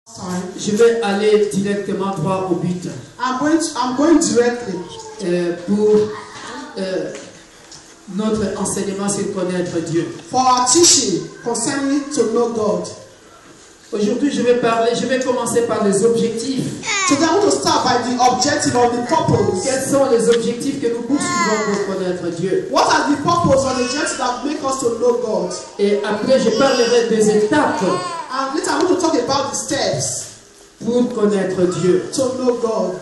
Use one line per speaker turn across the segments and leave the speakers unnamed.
Je vais aller directement droit au but.
I'm going directly.
Pour notre enseignement sur connaître Dieu.
For our teaching concerning to know God.
Aujourd'hui, je vais commencer par les objectifs.
Today I want to start by the objective or the purpose.
Quels sont les objectifs que nous poursuivons pour connaître Dieu?
What are the purpose or the objectives that make us to know God?
Et après, je parlerai des étapes.
And later I want to talk about the steps
pour connaître Dieu.
To know God.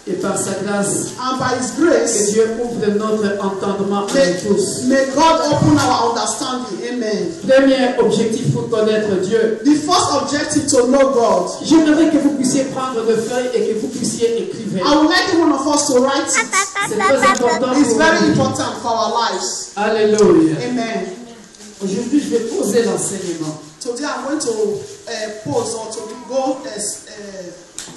Et par sa grâce,
and by His grace,
que Dieu ouvre notre entendement à nous tous.
May God open our understanding. Amen.
Premier objectif pour connaître Dieu.
The first objective to know God.
J'aimerais que vous puissiez prendre des feuilles et que vous puissiez écrire.
I would like one of us to write it.
C'est très important.
It's very important for our lives.
Alléluia.
Amen.
Aujourd'hui, je vais poser l'enseignement.
Today I'm going to pause or to go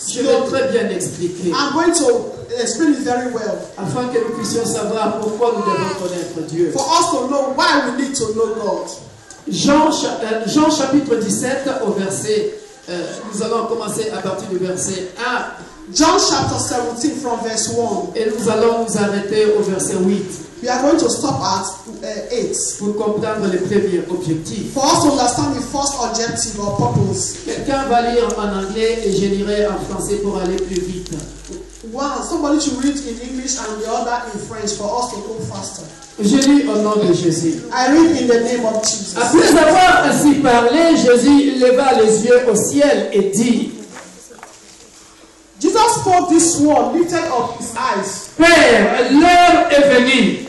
je vais très bien expliquer.
I'm going to explain it very well.
Afin que nous puissions savoir pourquoi nous devons connaître Dieu.
For us to know why we need to know God.
Jean chapitre 17 au verset, nous allons commencer à partir du verset 1.
John chapter 17 from verse 1.
Et nous allons nous arrêter au verset 8.
We are going to stop at 8.
Pour comprendre les premiers objectifs.
For us to understand the first objective or purpose.
Quelqu'un va lire en anglais et je lirai en français pour aller plus vite.
Wow, somebody should read in English and the other in French for us to go faster.
Je lis au nom de Jésus.
I read in the name of Jesus.
Après avoir ainsi parlé, Jésus leva les yeux au ciel et dit.
Jesus spoke this word, lifted up his eyes.
Père, l'heure est venue.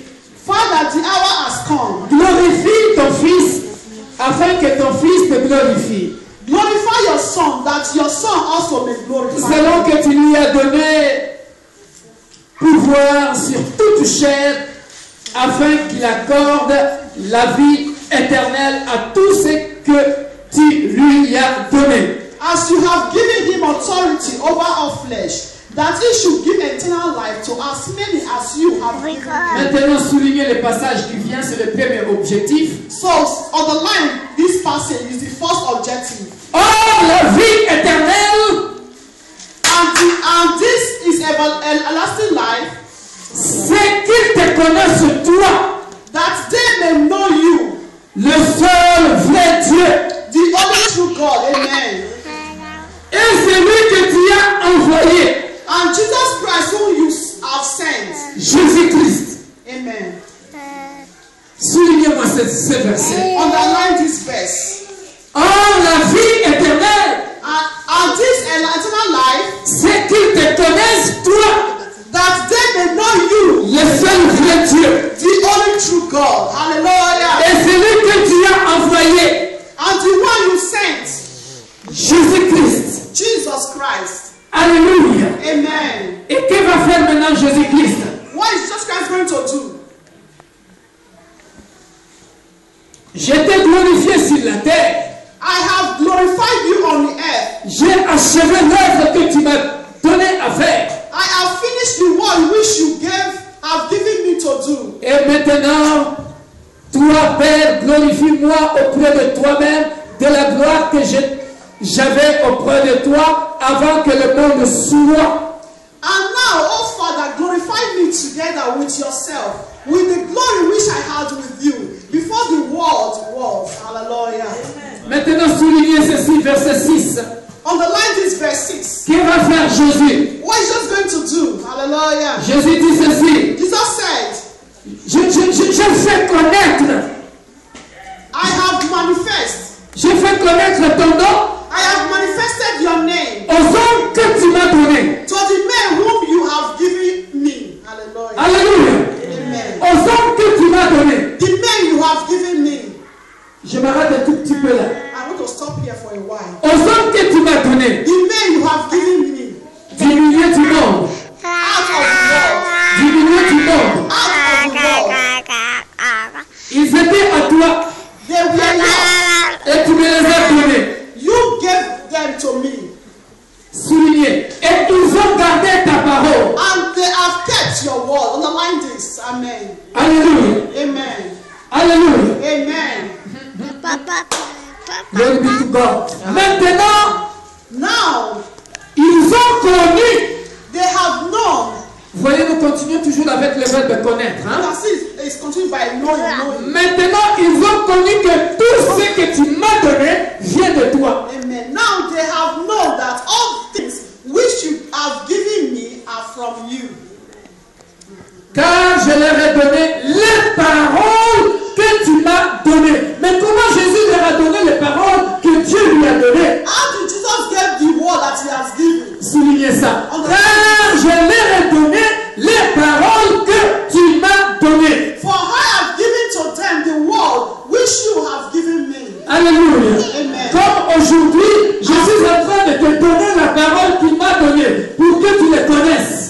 Father, the hour has come.
Glorifie ton Fils, afin que ton Fils te glorifie.
Glorify your Son, that your Son also may glorify.
Selon que tu lui as donné pouvoir sur toute chair, afin qu'il accorde la vie éternelle à tous ceux que tu lui as donné.
As you have given him authority over all flesh, that he should give eternal life to as many as you have given him.
Maintenant, souligner le passage qui vient, c'est le premier objectif.
So, underline this passage is the first objective.
Or, la vie éternelle,
and this is everlasting life,
c'est qu'ils te connaissent toi,
that they may know you,
le seul vrai Dieu,
the only true God. Amen.
Et celui que tu as envoyé.
And Jesus Christ whom you have sent.
Jésus-Christ.
Amen.
Soulignez-moi ce verset.
Underline this verse.
Or, la vie éternelle.
And this eternal life.
C'est qu'ils te connaissent toi.
That they may know you.
Le seul vrai Dieu.
The only true God. Hallelujah.
Et celui que tu as envoyé.
And the one you sent.
Jésus-Christ.
Jesus Christ.
Alléluia.
Amen.
Et que va faire maintenant Jésus-Christ?
What is Jesus Christ going to do?
Je t'ai glorifié sur la terre.
I have glorified you on the earth.
J'ai achevé l'œuvre que tu m'as donné à faire.
I have finished the work which you have given me to do.
Et maintenant, toi, Père, glorifie-moi auprès de toi-même de la gloire que j'avais auprès de toi avant que le monde soit.
And now, oh Father, glorify me together with yourself, with the glory which I had with you before the world was. Hallelujah.
Maintenant, soulignez ceci, verset 6.
Underline this verse 6.
Que va faire Jésus?
What is Jesus going to do? Hallelujah.
Jésus dit ceci.
Jesus said,
je fais connaître.
I have manifest.
Je fais connaître ton nom.
I have manifested your name.
Aux hommes que tu m'as donné.
To the men whom you have given me. Hallelujah.
Alléluia.
Amen.
Aux hommes que tu m'as donné.
The men you have given me.
Je m'arrête un tout petit peu là.
I want to stop here for a while.
Aux hommes que tu m'as donné.
The men you have given me.
Du milieu du monde.
Out of the world.
Du milieu du monde.
Out of the world.
Ils étaient à toi.
They were yours.
Et tu me les as donnés.
You gave them to me.
Souligné. Et ils ont gardé ta parole.
And they have kept your word. Underline this. Amen.
Alléluia.
Amen.
Alléluia.
Amen.
Glory be to God. Maintenant, continuons toujours avec le verbe connaître.
You
Hein?
can see it's continued by knowing.
Maintenant, ils ont connu que tout ce que tu m'as donné vient de toi.
Amen. Now they have known that all things which you have given me are from you.
Car je leur ai donné les paroles que tu m'as données. Mais comment Jésus leur a donné les paroles que Dieu lui a données?
How did Jesus get the word that he has given?
Soulignez ça. Car je leur ai donné les paroles que tu m'as données.
For I have given to them the word which you have given me.
Alléluia.
Amen.
Comme aujourd'hui, je suis en train de te donner la parole qu'il m'a donnée pour que tu les connaisses.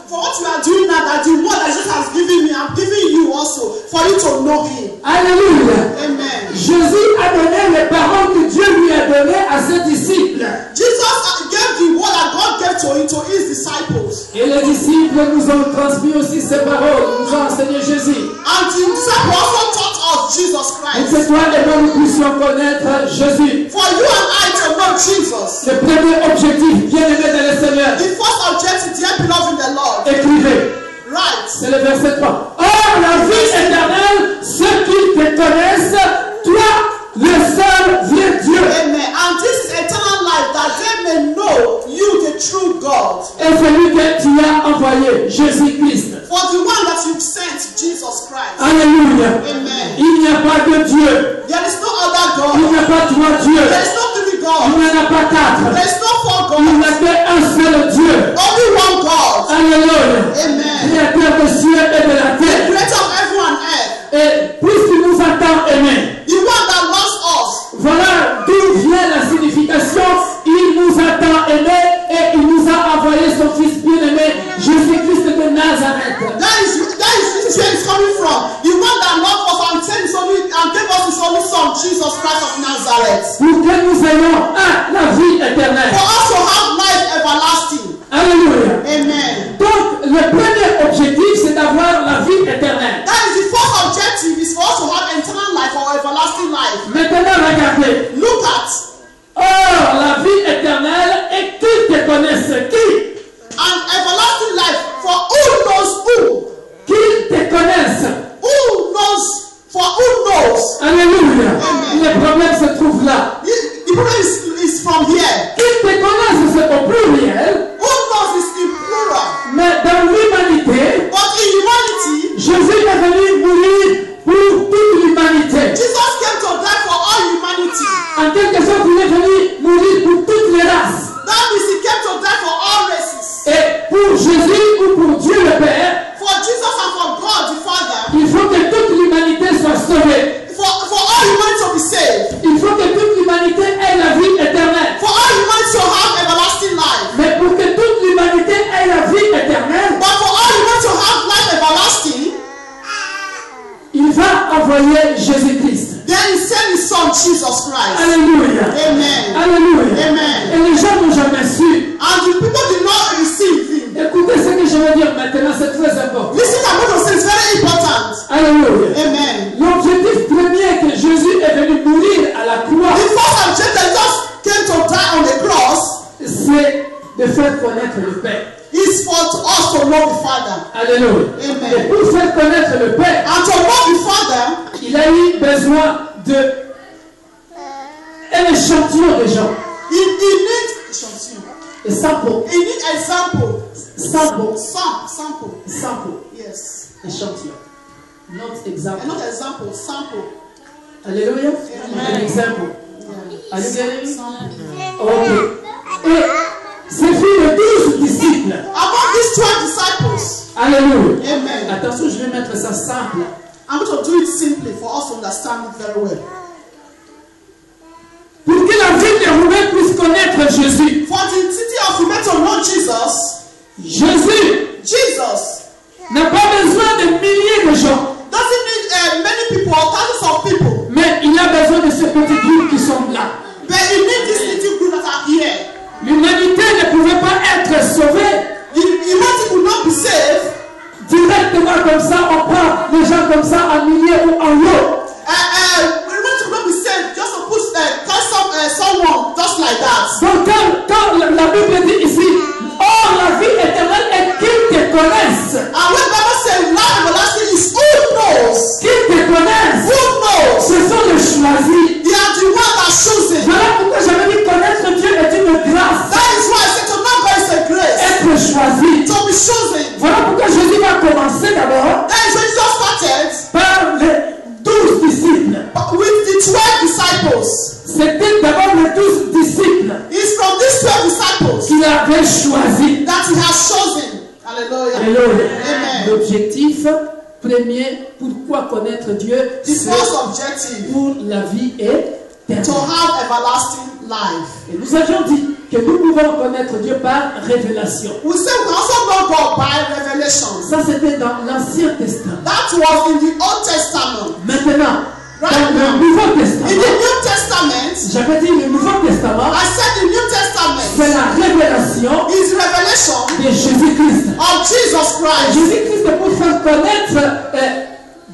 For what you are doing now, that the word that Jesus has given me, I'm giving you also for you to know him.
Alléluia.
Amen.
Jésus a donné les paroles que Dieu lui a données à ses disciples.
Jesus gave the word that God gave to his disciples.
Et les disciples nous ont transmis aussi ces paroles, nous ont enseigné Jésus.
And the disciples also taught us Jesus
Et
Christ.
c'est toi et moi nous puissions connaître Jésus.
For you and I to know Jesus.
Le premier objectif, bien aimé dans le Seigneur.
The first objective, dear beloved in the Lord.
Écrivez.
Right.
C'est le verset 3. Or, la vie éternelle, ceux qui te connaissent, toi, le seul vrai Dieu.
Amen. And this is eternal life, that they may know you, the true God.
Et celui que tu as envoyé, Jésus-Christ.
For the one that you sent, Jesus Christ.
Alléluia.
Amen.
Il n'y a pas de Dieu.
There is no other
Il
God.
n'y a pas trois dieux.
There is no three
Il
God.
n'y en a pas quatre.
There is no four
Il n'y
gods.
a qu'un seul Dieu.
Only one God.
Alléluia.
Amen.
Créateur des cieux et de la
The
terre.
creator of heaven and earth.
Et puisqu'il nous a tant aimés,
The one that loves us.
voilà d'où vient la signification. Il nous a tant aimés et il nous a envoyé son Fils bien-aimé, Jésus-Christ de Nazareth.
That is where it's coming from. The one that loved us and sent his only and gave us his only son, Jesus Christ of Nazareth.
Pour que nous ayons la vie éternelle.
For us to have life everlasting.
Alléluia.
Amen.
Donc, le premier objectif, c'est d'avoir la vie éternelle.
That is the first objective, is for us to have eternal life or everlasting life.
Maintenant, regardez.
Look at.
Or, la vie éternelle est qui te connaisse qui?
And everlasting life for who knows who.
Qui te connaisse?
Who knows? For who knows?
Alléluia.
Amen.
Le problème se trouve là.
The problem is from here.
Qui te connaisse, c'est au pluriel.
Who knows is in plural.
Mais dans l'humanité,
But in humanity,
Jésus est venu mourir pour toute l'humanité.
Jesus came to die for all humanity.
En quelque sorte, il est venu mourir pour toutes les races.
That means he came to die for all races.
Et pour Jésus ou pour Dieu le Père,
For Jesus and for God the Father.
il faut que toute l'humanité soit sauvée.
For all humanity to be saved.
Il faut que toute l'humanité ait la vie éternelle.
For all humanity to have everlasting life.
Mais pour que toute l'humanité ait la vie éternelle,
But for all humanity to have life everlasting,
il va envoyer Jésus-Christ.
then he sent his son Jesus Christ.
Alléluia.
Amen.
Alléluia.
Amen.
Et les gens n'ont jamais su.
And the people did not receive him.
Écoutez ce que je veux dire maintenant, c'est très important.
Listen, I'm going to say it's very important.
Alléluia.
Amen.
L'objectif premier que Jésus est venu mourir à la croix,
The first object that just came to die on the cross
c'est de faire connaître le Père.
is for us to know the Father.
Alléluia.
Amen.
Et pour faire connaître le Père,
And to know the Father,
il a eu besoin de un échantillon de gens.
he needs
Et sample.
he needs example.
Sample.
Sample.
Sample.
Yes.
Échantillon. Not
And
example.
not example, sample.
Alléluia.
Amen.
An example.
Yeah.
Are you getting me?
Sample.
Ok. Et c'est fait de 12 disciples.
Among these 12 disciples,
Alléluia.
amen.
Attention, je vais mettre ça simple.
I'm going to do it simply for us to understand it very well.
Pour que la ville de Roubaix puisse connaître Jésus.
For the city of Roubaix to know Jesus,
Jesus n'a pas besoin de milliers de gens.
doesn't need many people or thousands of people.
Mais il a besoin de ce petit groupe qui sont là.
But you need this little group that are here.
L'humanité ne pouvait pas être sauvée
Humanity could not be saved
directement comme ça. On prend les gens comme ça en milliers ou en lot.
humanity could not be saved just to put someone just like that.
Donc quand la Bible dit ici, oh la vie éternelle est qu'ils te connaissent. choisi.
that He has chosen. Hallelujah.
Alléluia.
Amen.
L'objectif premier, pourquoi connaître Dieu,
The
c'est
first objective,
pour la vie éternelle.
to have everlasting life.
Et nous avions dit que nous pouvons connaître Dieu par révélation.
We say we can also know God by revelation.
Ça, c'était dans l'Ancien Testament.
That was in the Old Testament.
Maintenant,
Right
dans
now,
le Nouveau
in
Testament,
the New Testament,
j'avais dit le Nouveau Testament,
I said the New Testament
c'est la révélation
is revelation
de Jésus-Christ.
of Jesus Christ.
Jésus-Christ, pour faire connaître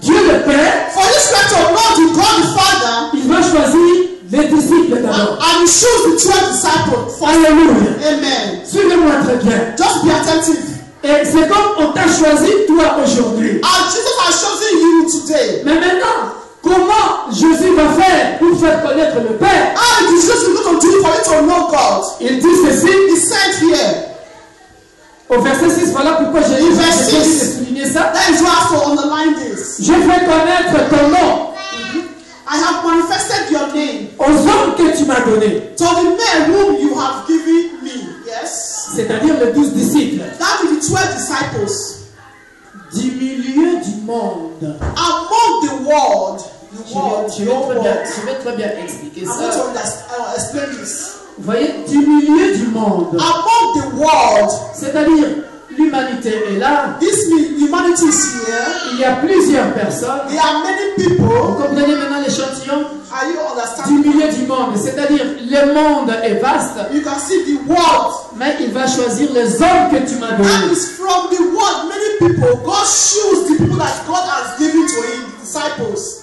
Dieu le Père,
For this man to know to God the Father,
il va choisir les disciples d'abord.
and He chose the 12 disciples.
Alléluia.
Amen.
Suivez-moi très bien.
Just be attentive.
Et c'est comme on t'a choisi toi aujourd'hui.
And Jesus has chosen you today.
Mais maintenant, comment Jésus va faire pour faire connaître le Père?
How is Jesus going to do for you to know God?
Il dit ceci
He said here.
au verset 6. Voilà pourquoi j'ai dit
Verse
de
6.
souligner ça.
That is why I have to underline this.
Je fais connaître ton nom
I have manifested your name
aux hommes que tu m'as donnés,
to the men whom you have given me. Yes.
c'est-à-dire les 12 disciples,
That is the 12 disciples.
du milieu du monde.
Among the world. The world.
Je vais très bien expliquer
I'm going
ça.
to explain this.
Vous voyez, du milieu du monde,
Among the world,
c'est-à-dire l'humanité est là,
this humanity is here.
il y a plusieurs personnes.
There are many
Vous
people.
comprenez maintenant l'échantillon
Are you
du
understanding?
milieu du monde, c'est-à-dire le monde est vaste,
You can see the world.
mais il va choisir les hommes que tu m'as
And
donnés.
it's from the world, many people. God choose the people that God has given to Him, the disciples.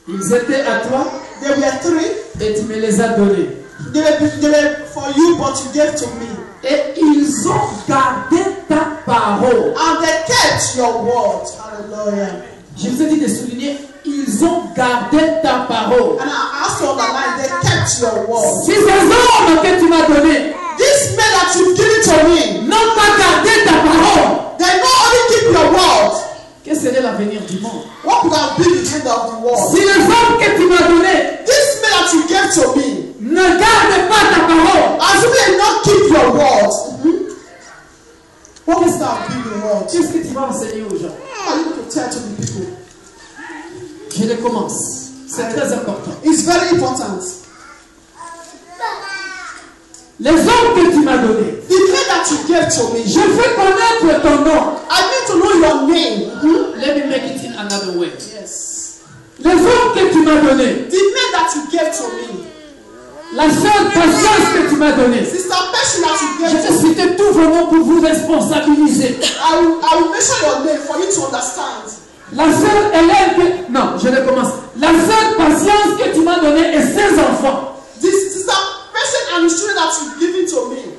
Ils étaient à toi
There were 3.
et tu me les as donnés.
They were for you, but you gave to me.
Et ils ont gardé ta parole.
And they kept your word. Hallelujah.
Je vous ai dit de souligner, ils ont gardé ta parole.
And I also underline, they kept your word.
Si ces hommes que tu m'as donnés
These men that you've given to me,
n'ont pas gardé ta parole,
they not only keep your word.
quel serait l'avenir du monde?
What could have been the end of the world?
Si les hommes que tu m'as donnés
These men that you gave to me,
ne gardent pas ta parole,
as if they not keep your word, what is that been the word?
qu'est-ce que tu vas enseigner aux gens?
What are you going to tell to the people?
Je les commence. C'est très important.
It's very important.
Les hommes que tu m'as donnés,
The men that you gave to me,
je fais connaître ton nom.
I need to know your name.
Let me make it in another way.
Yes.
Les hommes que tu m'as donnés,
The men that you gave to me,
la seule patience que tu m'as donnée,
sister person that you
je
gave
vais
to me,
citer tous vos noms pour vous responsabiliser.
I will mention your name for you to understand.
La seule élève que... Non, je recommence. La seule patience que tu m'as donnée est 16 enfants.
This sister person and the children that you've given to me,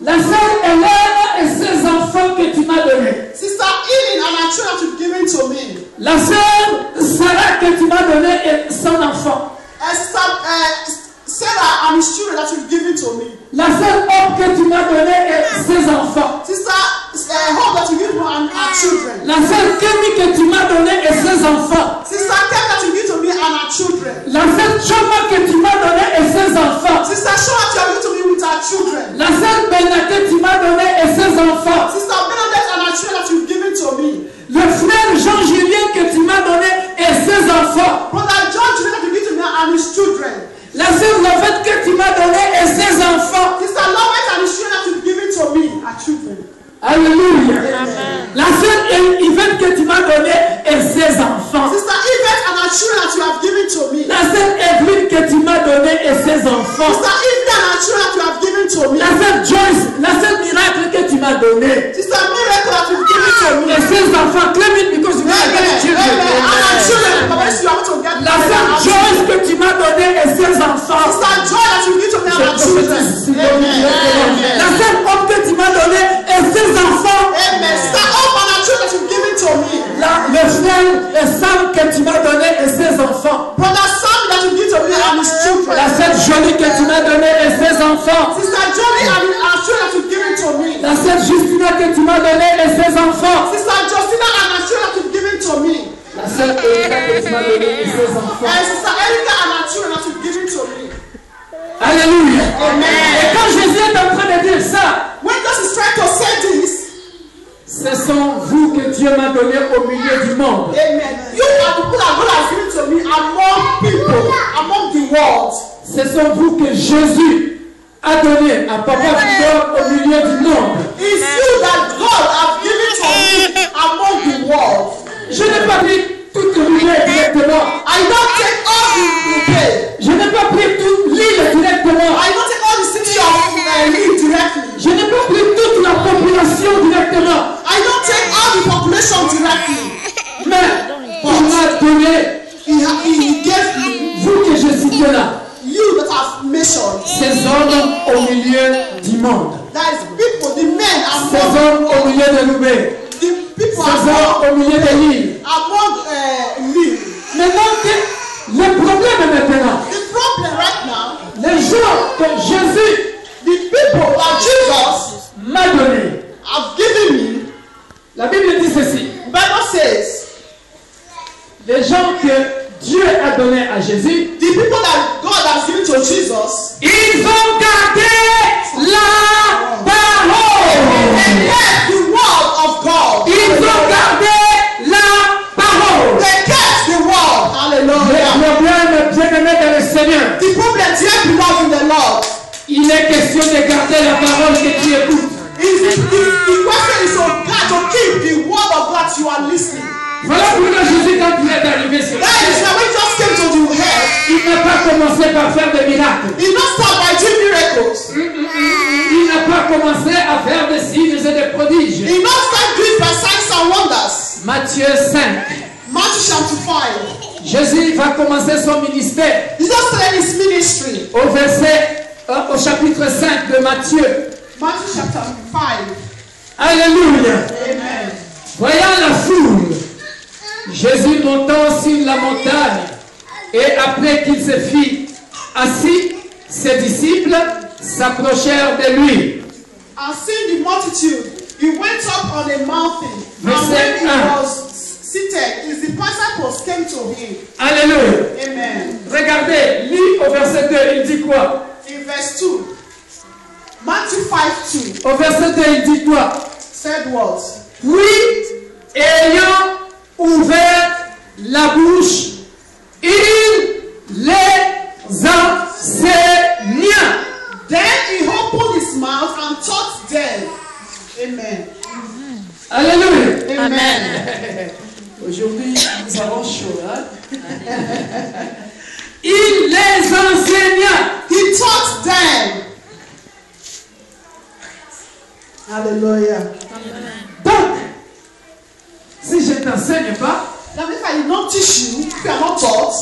La seule élève et 16 enfants que tu m'as donnés.
sister Eileen and her children that you've given to me,
La seule Sarah que tu m'as donnée est 100 enfants.
sister Sarah and his children that you've given to me,
La seule homme que tu m'as donnée est 16 enfants.
sister Hope that you give me and her children,
La seule Kémy que tu m'as donnée est 16 enfants.
sister Kem that you give to me and her children,
La seule Choma que tu m'as donnée est 16 enfants.
sister Shaw that you have given to me with her children,
La seule Bena que tu m'as donnée est 16 enfants.
sister Bernadette and her children that you've given to me,
Le frère Jean-Julien que tu m'as donné est 16 enfants.
brother John that you give to me and his children,
La seule Lovette que tu m'as donnée est 16 enfants.
sister Lovett and his children that you've given to me, her children.
Alléluia. La seule Yvette que tu m'as donnée est 16 enfants.
Sister Yvette and her children that you have given to me.
La seule Evelyne que tu m'as donnée est 16 enfants.
Sister Yvette and her children that you have given to me.
La seule Joyce, la seule Miracle que tu m'as donnée
Sister Miracle that you've given to me.
est 16 enfants. Claim it because you want to get children.
And her children, because you want to get
La seule Joyce que tu m'as donnée est 16 enfants.
Sister Joy that you give to me and her children. Amen.
La seule homme que tu m'as donnée est 16 enfants.
Amen. Sister Hope and her children that you've given to me.
Le frère et Sam que tu m'as donné est 16 enfants.
Brother Sam that you give to me and his children.
La seule Jolie que tu m'as donné est 16 enfants.
Sister Johnny and her children that you've given to me.
La seule Justina que tu m'as donné est 16 enfants.
Sister Justina and her children that you've given to me.
La seule Erika que tu m'as donné est 16 enfants.
And Sister Erika and her children that you've given to me.
Alléluia.
Amen.
Et quand Jésus est en train de dire ça,
When trying to say this.
Ce sont vous que Dieu m'a donné au milieu du monde.
Amen. You are the people that God has given to me among people, among the world.
Ce sont vous que Jésus a donné à Papa Victor au milieu du monde.
It's you that God has given to me among the world.
Je n'ai pas pris toute l'île directement.
I don't take all the pay.
Je n'ai pas pris toute l'île directement.
I don't take all the city of Lead directly.
Je n'ai pas pris toute la population directement.
I don't take all the population directly.
Mais il m'a donné,
He gave me
vous que je cite là,
you that have mentioned.
ces hommes au milieu du monde.
That is people, the men
Ces
among
hommes au milieu de Loubet.
the people
Ces hommes au milieu de l'île.
among me.
Maintenant, le problème est maintenant.
The problem right now,
Les gens que Jésus
the people that Jesus
m'a donné.
have given me,
La Bible dit ceci.
the Bible says,
Les gens que Dieu a donné à Jésus,
the people that God has given to Jesus,
ils ont gardé la
they
parole.
kept the word of God.
Ils ont gardé la parole.
They kept the word.
Le
Hallelujah.
problème, bien-aimé dans le Seigneur,
The problem here belongs in the Lord.
il est question de garder la parole que tu écoutes.
The question is to keep the word of God you are listening.
Voilà pourquoi Jésus, quand il est arrivé sur la
That is
terre,
why when just came to the earth,
il n'a pas commencé par faire des miracles.
he did not start by doing miracles.
Il n'a pas commencé à faire des signes et des prodiges.
He did not start doing by signs and wonders.
Matthieu 5.
Matthew chapter 5.
Jésus va commencer son ministère
He just started his ministry.
au chapitre 5 de Matthieu.
Matthew chapter 5.
Alléluia.
Amen.
Voyant la foule, Jésus montant sur la montagne, et après qu'il se fit assis, ses disciples s'approchèrent de lui.
And seeing the multitude, he went up on a mountain. And
Verset
when he
1.
was seated, his disciples came to him.
Alléluia.
Amen.
Regardez, lis au verset 2, il dit quoi?
In verse 2, Matthew 5:2
Au verset 2, il dit quoi?
said what?
Puis, ayant ouvert la bouche, il les enseigna.
Then he opened his mouth and taught them. Amen.
Alléluia.
Amen.
Aujourd'hui, nous avons chaud. Hein? Il les enseigna.
He taught them. Hallelujah.
Donc, si je ne t'enseigne pas,
Now, if I did not teach you, if you are not taught,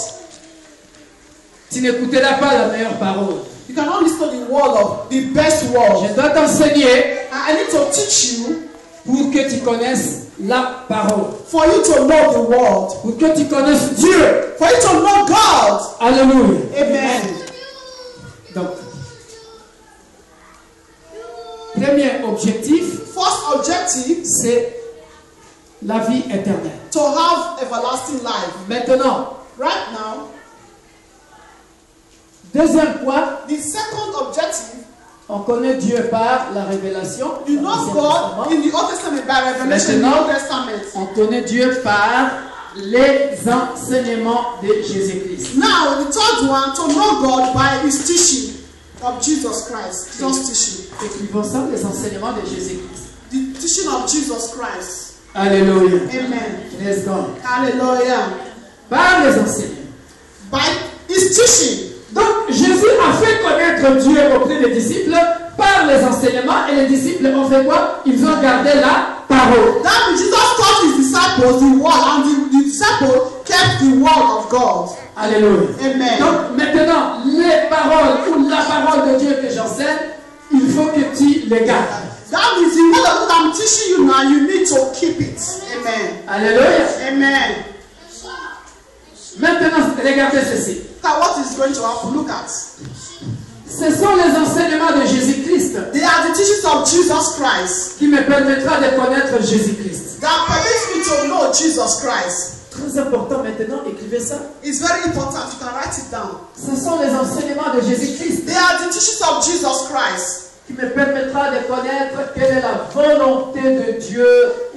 tu n'écouteras pas la meilleure parole.
you cannot listen to the word of the best word.
Je dois t'enseigner
I need to teach you
pour que tu connaisses la parole.
for you to know the word,
Pour que tu connaisses Dieu.
for you to know God.
Alléluia.
Amen.
Donc, premier objectif,
First objective,
c'est la vie éternelle.
to have everlasting life.
Maintenant,
Right now,
deuxième point,
the second objective,
on connaît Dieu par la révélation.
you
dans
know
l'Ancien
God
Testament.
in the Old Testament by revelation in the Old Testament.
On connaît Dieu par les enseignements de Jésus-Christ.
Now, the third one, to know God by his teaching of Jesus Christ. Jesus' teaching.
Écrivons ça, les enseignements de Jésus-Christ.
The teaching of Jesus Christ.
Alléluia.
Amen.
Let's go.
Hallelujah.
Par les enseignements.
By his teaching.
Donc, Jésus a fait connaître Dieu auprès des disciples par les enseignements, et les disciples ont fait quoi? Ils ont gardé la parole.
That means Jesus taught his disciples the word, and the disciples kept the word of God.
Alléluia.
Amen.
Donc, maintenant, les paroles ou la parole de Dieu que j'enseigne, il faut que tu les gardes.
That means the word of God I'm teaching you now, you need to keep it. Amen.
Alléluia.
Amen.
Maintenant, regardez ceci.
Now what is going to happen? Look at.
Ce sont les enseignements de Jésus-Christ
They are the teachings of Jesus Christ
qui me permettra de connaître Jésus-Christ.
that permits me to know Jesus Christ.
Très important maintenant, écrivez ça.
It's very important. You can write it down.
Ce sont les enseignements de Jésus-Christ
They are the teachings of Jesus Christ
qui me permettra de connaître quelle est la volonté de Dieu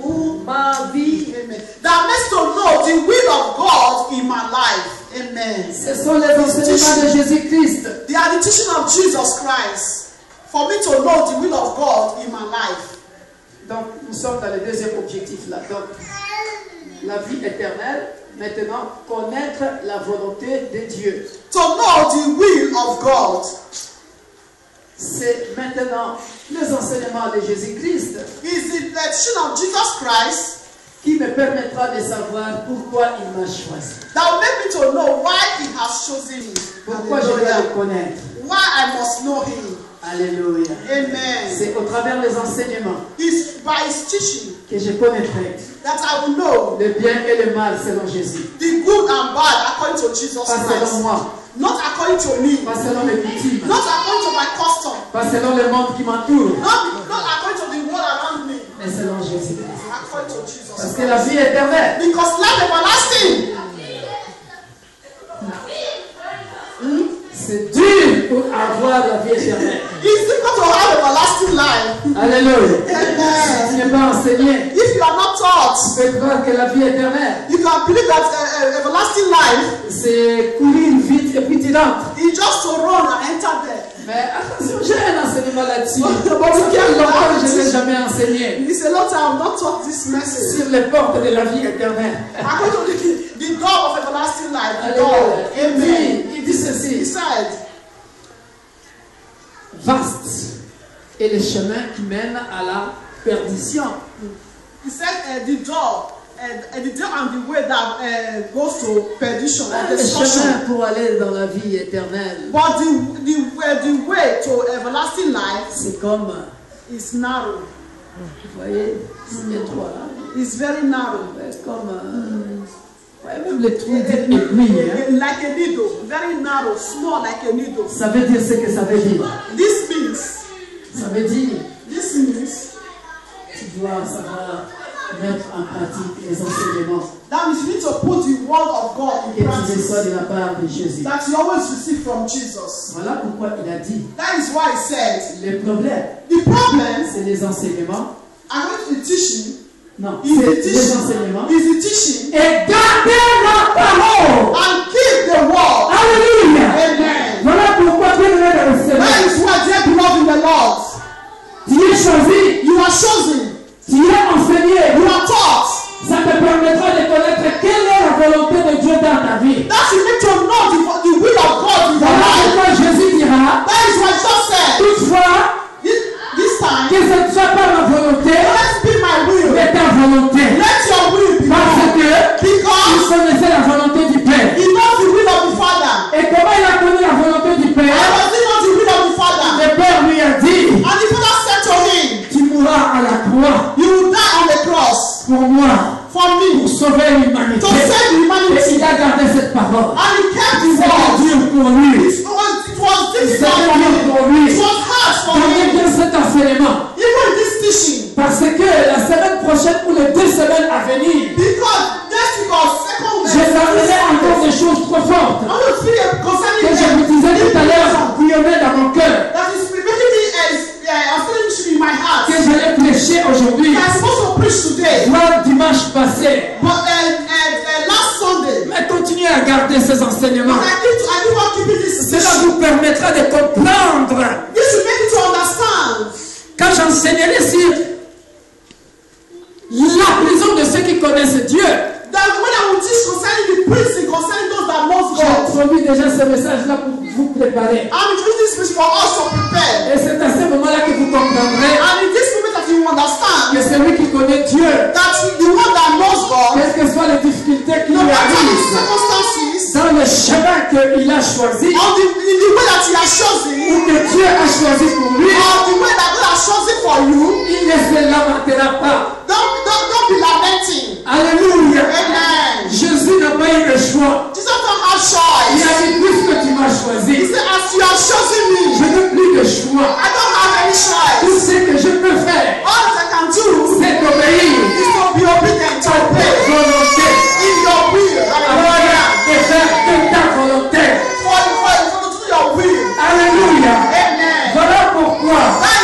pour ma vie.
Amen. That makes to know the will of God in my life. Amen.
Ce sont les enseignements de Jésus-Christ.
They are the teaching of Jesus Christ. For me to know the will of God in my life.
Donc, nous sommes dans le deuxième objectif là. Donc, la vie éternelle. Maintenant, connaître la volonté de Dieu.
To know the will of God.
C'est maintenant les enseignements de Jésus-Christ.
Is the teaching of Jesus Christ
qui me permettra de savoir pourquoi il m'a choisi.
That will make me to know why He has chosen me.
Pourquoi je dois le connaître.
Why I must know Him.
Alléluia.
Amen.
C'est au travers des enseignements
It's by His teaching
que je connaîtrai
that I will know
le bien et le mal selon Jésus.
the good and bad according to Jesus
Pas
Christ.
selon moi.
Not according to me.
Pas selon les coutumes.
Not according to my custom.
Pas selon le monde qui m'entoure.
Not according to the world around me.
Mais selon Jésus.
According to Jesus
Parce
Christ.
que la vie est éternelle.
Because life everlasting.
C'est dur pour avoir la vie éternelle.
It's difficult to have everlasting life.
Alléluia.
Amen.
Si tu n'es pas enseigné,
If you are not taught,
tu peux croire que la vie éternelle,
you can believe that everlasting life
c'est courir vite et puis tu rentres.
is just to run and enter there.
Mais attention, j'ai un enseignement là-dessus. Parce qu'il y a longtemps que je n'ai jamais enseigné
It's a long time I've not taught this message.
sur les portes de la vie éternelle.
According to the door of everlasting life, the door. Amen.
Il dit
He
ceci.
said,
Vaste est le chemin qui mène à la perdition.
he said the door and the way that goes to perdition or
Le
destruction.
chemin pour aller dans la vie éternelle,
But the way to everlasting life
c'est comme,
is narrow.
vous voyez, c'est étroit là.
It's very narrow.
C'est comme, ouais, même les trous d'aiguille. Hein.
Like a needle. Very narrow, small like a needle.
Ça veut dire ce que ça veut dire.
This means,
Ça veut dire,
tu
tu dois savoir mettre en pratique les enseignements
that means you need to put the word of God
que
in
tu
practice.
reçois de la part de Jésus.
That you always receive from Jesus.
Voilà pourquoi il a dit,
That is why he said,
le problème,
the problem,
c'est les enseignements.
according to the teaching,
Non,
is the
c'est les enseignements.
teaching, is the teaching,
Et gardez la parole.
and keep the word.
Alléluia.
Amen.
Voilà pourquoi Dieu est dans le
That
Seigneur.
is why dear beloved in the Lord,
Tu es choisi,
you are chosen,
tu es enseigné.
you are taught.
Ça te permettra de connaître quelle est la volonté de Dieu dans ta vie.
That you need to know the will of God in your
Voilà
life.
pourquoi Jésus dira,
That is what Jesus said.
toutefois,
This time,
que ce ne soit pas ma volonté,
let's be my will.
mais ta volonté.
Let your will be
Parce
done.
que il
Because
connaissait la volonté du Père.
he knows the will of the Father.
Et comment il a connu la volonté du
I
Père?
was not the will of the Father.
Le Père lui a dit,
And the Father said to him,
tu mourras à la croix
you will die on the cross
pour moi,
for me,
pour sauver l'humanité.
to save
Et
humanity.
il a gardé cette parole.
And he kept the
C'était
word.
dur pour lui.
It was difficult
C'était
for
dur
him.
pour lui.
It was hard for
Gardez
him.
bien cet enseignement.
Even this teaching.
Parce que la semaine prochaine ou les 2 semaines à venir,
Because next week or second week,
je parlerai encore des choses trop fortes
I want to speak
que
concerning
je vous disais tout à l'heure, bouillonnaient dans mon cœur,
that is making me in my heart.
que j'allais prêcher aujourd'hui,
I'm supposed to preach today,
voire dimanche passé.
but last Sunday,
Mais continuez à garder ces enseignements.
I need to keep this
Cela
teaching.
vous permettra de comprendre.
This will make you to understand.
Quand j'enseignerai sur la prison de ceux qui connaissent Dieu,
That when I will teach concerning the prison, concerning those that knows
j'ai
God,
introduit déjà ce message-là pour vous préparer.
I'm introducing this speech for us to prepare.
Et c'est à ce moment-là que vous comprendrez
And in this moment that you understand
que celui qui connaît Dieu,
that the one that knows God,
quelles que soient les difficultés qui
no
lui
matter the
arrivent,
circumstances,
dans le chemin qu'il a choisi,
in the way that he has chosen,
ou que Dieu a choisi pour lui,
or the way that God has chosen for you,
il ne se lamentera pas.
don't be lamenting.
Alléluia.
Amen.
Jésus n'a pas eu le choix.
Jesus don't have
Il
choice.
a dit, puisque tu m'as
He
choisi,
said, as you have chosen
je
me,
n'ai plus de choix.
I don't have any
Tout
choice.
ce que je peux faire,
All that I can do
c'est d'obéir
is to be obedient to
à ta
obey
volonté.
in your will.
Alléluia. De faire que ta volonté.
For to do your will.
Alléluia.
Amen.
Voilà pourquoi
That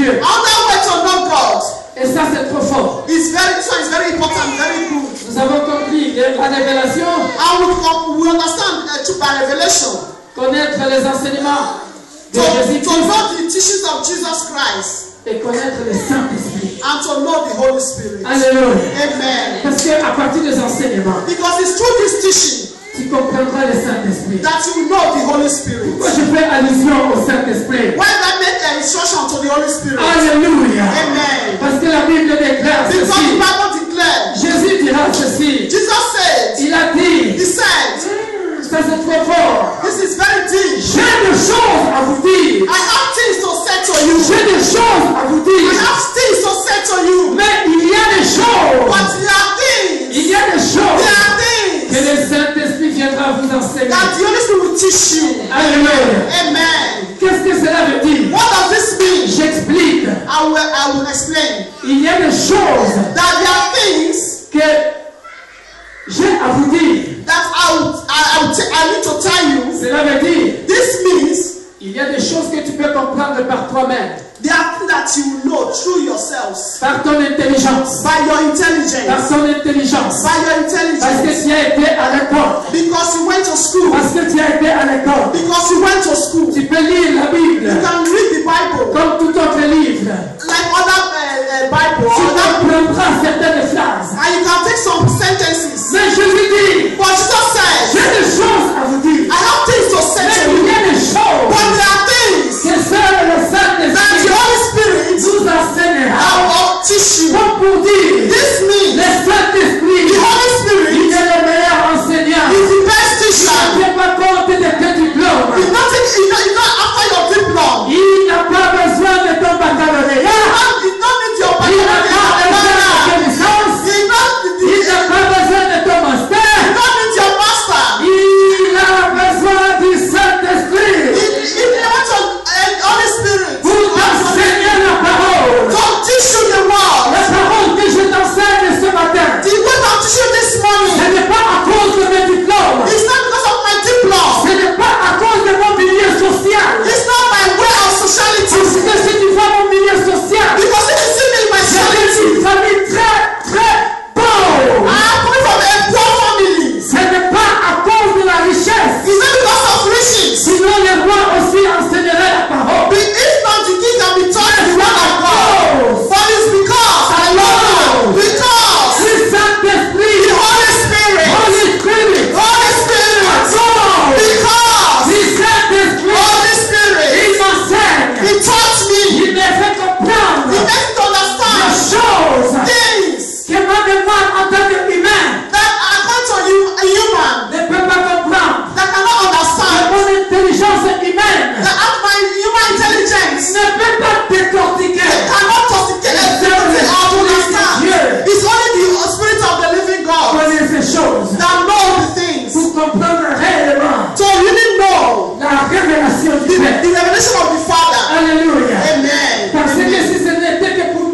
Dieu.
Another way to know God.
Et ça, c'est trop fort.
It's very important, very good.
Nous avons compris la révélation,
And we understand by revelation.
connaître les enseignements de
To
Jésus-Christ
know the teachings of Jesus Christ.
et connaître le Saint-Esprit.
And to know the Holy Spirit.
Alléluia.
Amen.
Parce qu'à partir des enseignements,
Because it's through this teaching
tu comprendras le Saint-Esprit.
that you know the Holy Spirit.
Moi, je fais allusion au Saint-Esprit.
When I make an instruction to the Holy Spirit.
Alléluia.
Amen.
Parce que la Bible déclare
Because the
ceci.
Bible declares.
Jésus dira ceci.
Jesus said.
Il a dit,
He said.
ça c'est trop fort.
This is very deep.
J'ai des choses à vous dire.
I have things to say to you.
J'ai des choses à vous
I
dire.
have things to say to you.
Mais il y a des choses.
But there are things.
Il y a des
There
choses
are
que
things
le Saint-Esprit viendra vous enseigner.
that the Holy Spirit will teach you.
Alléluia.
Amen.
Qu'est-ce que cela veut dire?
What does this mean?
J'explique.
I will explain.
Il y a des choses
That there are things
que j'ai à vous dire.
that I need to tell you.
Cela veut dire,
This means
il y a des choses que tu peux comprendre par toi-même,
there are things that you know through yourselves.
par ton intelligence,
By your intelligence.
par ton intelligence.
By your
Parce que
intelligence.
tu as été à l'école.
Because you went to school.
Parce que tu as été à l'école.
Because you went to school.
Tu peux lire la Bible
You can read the Bible.
comme tout autre livre.
Like other Bible.
Tu
Other,
comprendras certaines phrases.
and you can take some sentences.
Mais Jésus dit,
But Jesus said,
j'ai des choses à vous dire.
I have things to say
Mais
to
il
you.
y a des choses
But there are things
que seul le
that the
Saint-Esprit
Holy Spirit
nous enseignera.
will teach you.
Comme pour dire,
This
le
means
Saint-Esprit,
the Holy
il
Spirit
est le meilleur enseignant.
is the best
Il
teacher.
ne tient pas compte de tes diplômes.
He's not after your diploma.
Il n'a pas besoin de ton baccalauréat.
He don't need your
Il n'a pas besoin de ta
baccalaureate.
licence.
He
Il n'a
don't
pas besoin de ton master.
need your master.
Il a besoin du Saint-Esprit
He wants Holy Spirit
pour t'enseigner la parole.
to teach you the word.
La parole que je t'enseigne ce matin,
The way to teach you this
ce
morning.
n'est pas à cause de mes diplômes.
It's not because of my diploma.
Ce n'est pas à cause de mon milieu social.
It's not my way of sociality.
Parce que si tu vois mon milieu social,
Because if you see me in my
j'ai
sociality,
une famille très, très pauvre.
I am coming from a poor family.
Ce n'est pas à cause de la richesse.
It's not because of riches.
Sinon, les rois aussi enseigneraient la parole.
But if not, the king can be taught the word of God.
Cause
But it's because I love you. Because
le Saint-Esprit,
the Holy Spirit.
Holy Spirit,
Holy Spirit.
cause
Because
le Saint-Esprit,
Holy Spirit.
il m'enseigne,
He taught me.
il me fait comprendre
He makes me to
les
understand
choses
things
que moi en tant qu'humain
that according to you, a human
ne peut pas comprendre.
that cannot
Que
understand.
mon intelligence humaine
That my human intelligence
ne peut pas décortiquer.
cannot justify everything or to understand. It's only the Spirit of the living God
Connaître ces choses
that knows the things.
pour comprendre réellement
So really know
la révélation du
the
Père.
revelation of the Father.
Alléluia.
Amen.
Parce que
Amen.
si ce n'était que pour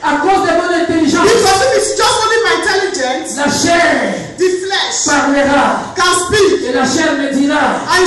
à cause de mon intelligence,
Because if it's just only my intelligence,
la chair
the flesh
parlera
can speak.
et la chair me dira
And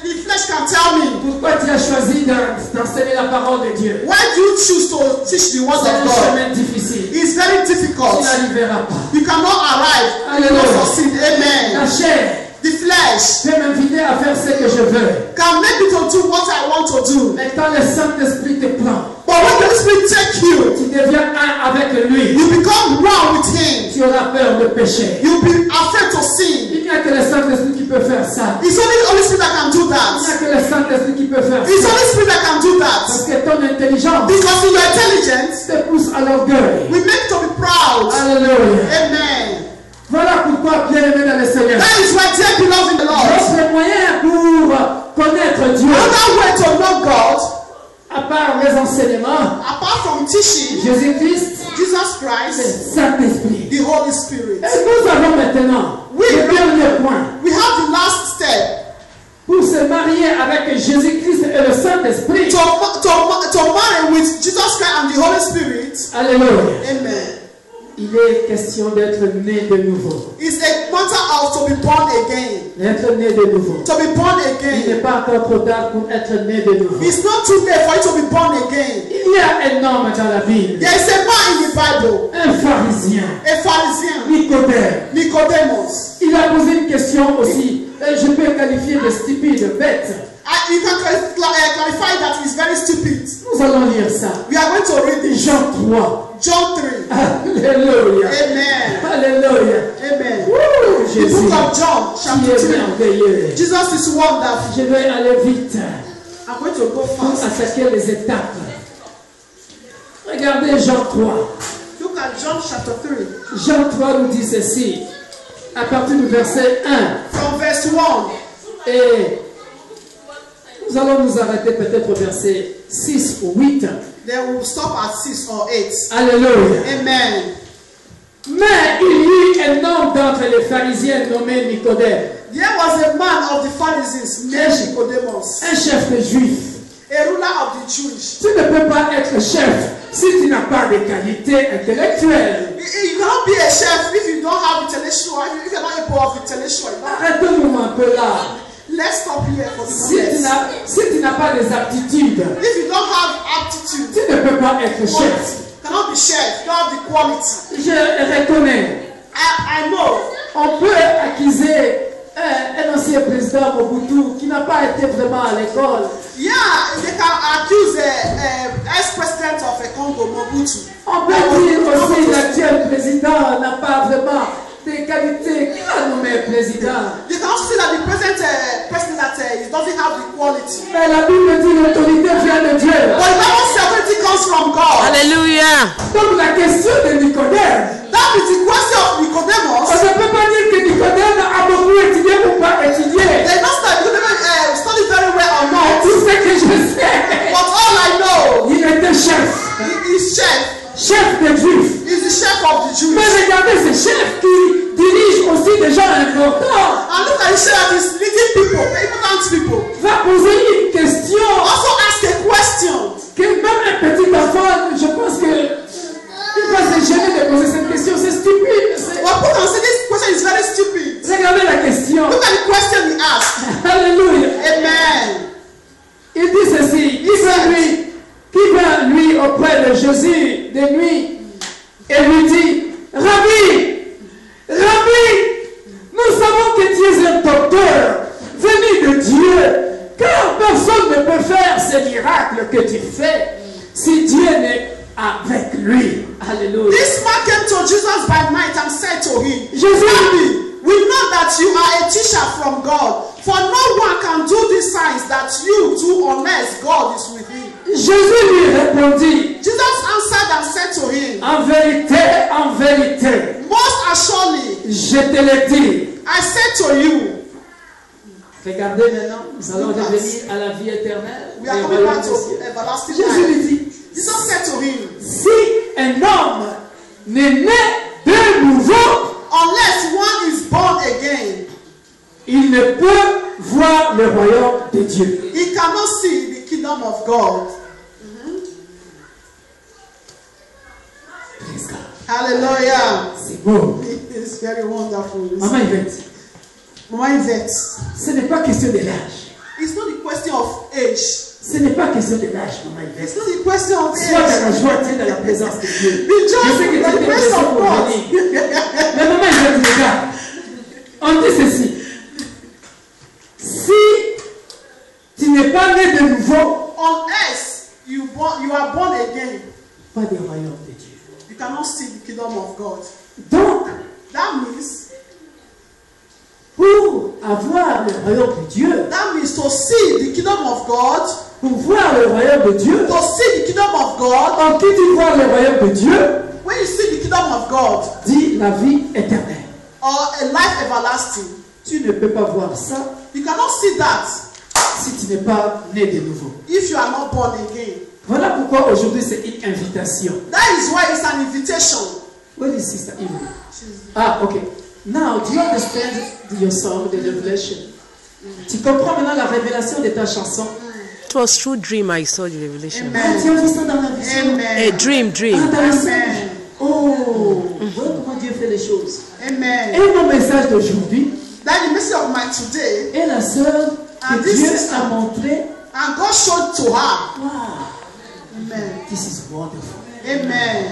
the flesh can tell me,
pourquoi tu as choisi d'enseigner la parole de Dieu.
why do you choose to teach the word
C'est
of
un
God?
chemin difficile.
It's very
Tu
difficult.
n'arriveras pas.
You cannot arrive. You
Hallelujah.
cannot succeed. Amen.
La chair
The flesh
peut m'inviter à faire ce que je veux.
can make me to do what I want to do.
Mais quand le Saint-Esprit te prend,
But when the Holy Spirit takes you,
tu deviens un avec lui.
you become one with Him.
Tu auras peur de pécher.
You'll be afraid to sin.
Il n'y a que le Saint-Esprit qui peut faire ça.
It's only the Holy Spirit that can do
Il n'y a
that.
que le Saint-Esprit qui peut faire
It's
ça.
Holy Spirit that can do
Parce
that.
que ton intelligence
Because in your intelligence,
te pousse à l'orgueil.
we make to be proud.
Alléluia.
Amen.
Voilà pourquoi, bien-aimé dans le Seigneur,
That is why dear beloved in the Lord.
notre moyen pour connaître Dieu,
Another way to know God,
à part les enseignements,
apart from teaching
Jésus-Christ,
Jesus Christ,
c'est Saint-Esprit.
the Holy Spirit.
Et nous avons maintenant
Oui.
le dernier point.
We have the last step
Pour se marier avec Jésus-Christ et le Saint-Esprit.
to marry with Jesus Christ and the Holy Spirit.
Alléluia.
Amen.
Il est question d'être né de nouveau.
It's a matter of to be born again.
Être né de nouveau.
To be born
Il n'est
again.
pas encore trop tard pour être né de nouveau.
It's not too late for you to be born again.
Il y a un homme dans la Bible,
There is a man in the Bible,
un pharisien,
a Pharisee,
Nicodème.
Nicodemus.
Il a posé une question aussi, je peux qualifier de stupide, bête.
You can clarify that he's very stupid.
Nous allons lire ça.
We are going to read it.
Jean 3.
John 3.
Alléluia.
Amen.
Alléluia.
Amen.
Wouh,
The
Jésus,
book of John,
qui
chapter
est
3.
merveilleux.
Jesus is wonderful.
Je vais aller vite
I'm going to go
pour
fast.
attaquer les étapes. Regardez Jean 3.
Look at John chapter 3.
Jean 3 nous dit ceci, à partir du verset 1.
From verse 1.
Et nous allons nous arrêter peut-être au verset 6 ou 8.
Then we'll stop at 6 or 8.
Alléluia.
Amen.
Mais il y eut un homme d'entre les pharisiens nommé Nicodème,
There was a man of the Pharisees named Nicodemus,
un chef de juifs.
a ruler of the Jews.
Tu ne peux pas être chef si tu n'as pas de qualité intellectuelle.
You cannot be a chef if you don't have intellectual, if you're not able of intellectual.
Arrêtons-nous un peu là.
Let's stop here for the
Si tu n'as pas les aptitudes,
If you don't have aptitude,
tu ne peux pas être chef.
you cannot be chef. You don't have the quality.
Je reconnais.
I know.
On peut accuser un ancien président Mobutu qui n'a pas été vraiment à l'école.
Yeah, they can accuse ex-president of a Congo, Mobutu.
On peut dire aussi l'actuel président n'a pas vraiment des qualités. Qui l'a nommé président?
You can also see that the present president that he doesn't have the quality.
Mais la Bible dit l'autorité vient de Dieu.
But the Bible says authority comes from God.
Hallelujah.
Donc la question de Nicodème,
That is the question of
on
Nicodemus.
ne peut pas dire que Nicodème a beaucoup étudié ou pas étudié.
They don't study very well or not.
Tout ce que je sais,
But all I know,
il était chef.
he is
Chef des Juifs.
He's the chef of the Jews.
Mais regardez ce chef qui dirige aussi des gens importants.
And look at the chef that is leading people, important people.
Va poser une question
Also ask a question.
que même un petit enfant, je pense que il va se gêner de poser cette question. C'est stupide.
Well, people can say this question is very stupid.
Regardez la question.
Look at the question he asked.
Alléluia.
Amen.
Il dit ceci. Qui va lui auprès de Jésus de nuit et lui dit, Rabbi, nous savons que tu es un docteur venu de Dieu, car personne ne peut faire ces miracles que tu fais si Dieu n'est avec lui. Alléluia.
This man came to Jesus by night and said to him,
Jésus dit,
we know that you are a teacher from God, for no one can do these signs that you do unless God is with him.
Jésus lui répondit,
Jesus answered and said to him,
en vérité,
most assuredly,
je te le dis.
I said to you,
Regardez maintenant, nous allons revenir à la vie éternelle.
we are coming back to everlasting
Jésus
life.
lui dit,
Jesus said to him,
si un homme n'est né de nouveau,
unless one is born again,
il ne peut voir le royaume de Dieu.
he cannot see the kingdom of God.
Praise God.
Hallelujah.
C'est beau.
It's very wonderful.
Maman Yvette,
Mama Yvette,
ce n'est pas question de l'âge.
it's not the question of age.
Ce n'est pas question de l'âge, Maman
It's
Yvette.
not the question of
Sois dans la
age.
joie, tu es dans la présence de Dieu.
The
Je sais
joy,
que tu
the
étais
grace
présent
of
pour
God.
venir. Mais Maman Yvette, regarde. On dit ceci. Si tu n'es pas né de nouveau,
Unless you are born again,
pas de royaume de Dieu.
you cannot see the kingdom of God.
Donc,
That means
pour avoir le royaume de Dieu,
to see the kingdom of God,
pour voir le royaume de Dieu,
to see the kingdom of God,
en qui tu vois le royaume de Dieu,
when you see the kingdom of God
dit la vie éternelle.
or a life everlasting,
Tu ne peux pas voir ça
you cannot see that
si tu n'es pas né de nouveau.
if you are not born again.
Voilà pourquoi aujourd'hui c'est une invitation.
That is why it's an invitation.
What is Sister Evelyn? Ah, okay. Now, do you understand your song, the revelation? Tu comprends maintenant la révélation de ta chanson?
It was through dream I saw the revelation.
Ah, tu as vu ça dans la vision?
Amen.
A dream.
Ah, dans le songe.
Amen.
Oh,
nouveau. Voilà comment Dieu fait les choses.
Amen.
Et mon message d'aujourd'hui
Then the message of my today,
est la sœur
And
que
this
Dieu
sister-
a montré.
and God showed to her.
Wow,
Amen.
this is wonderful.
Amen.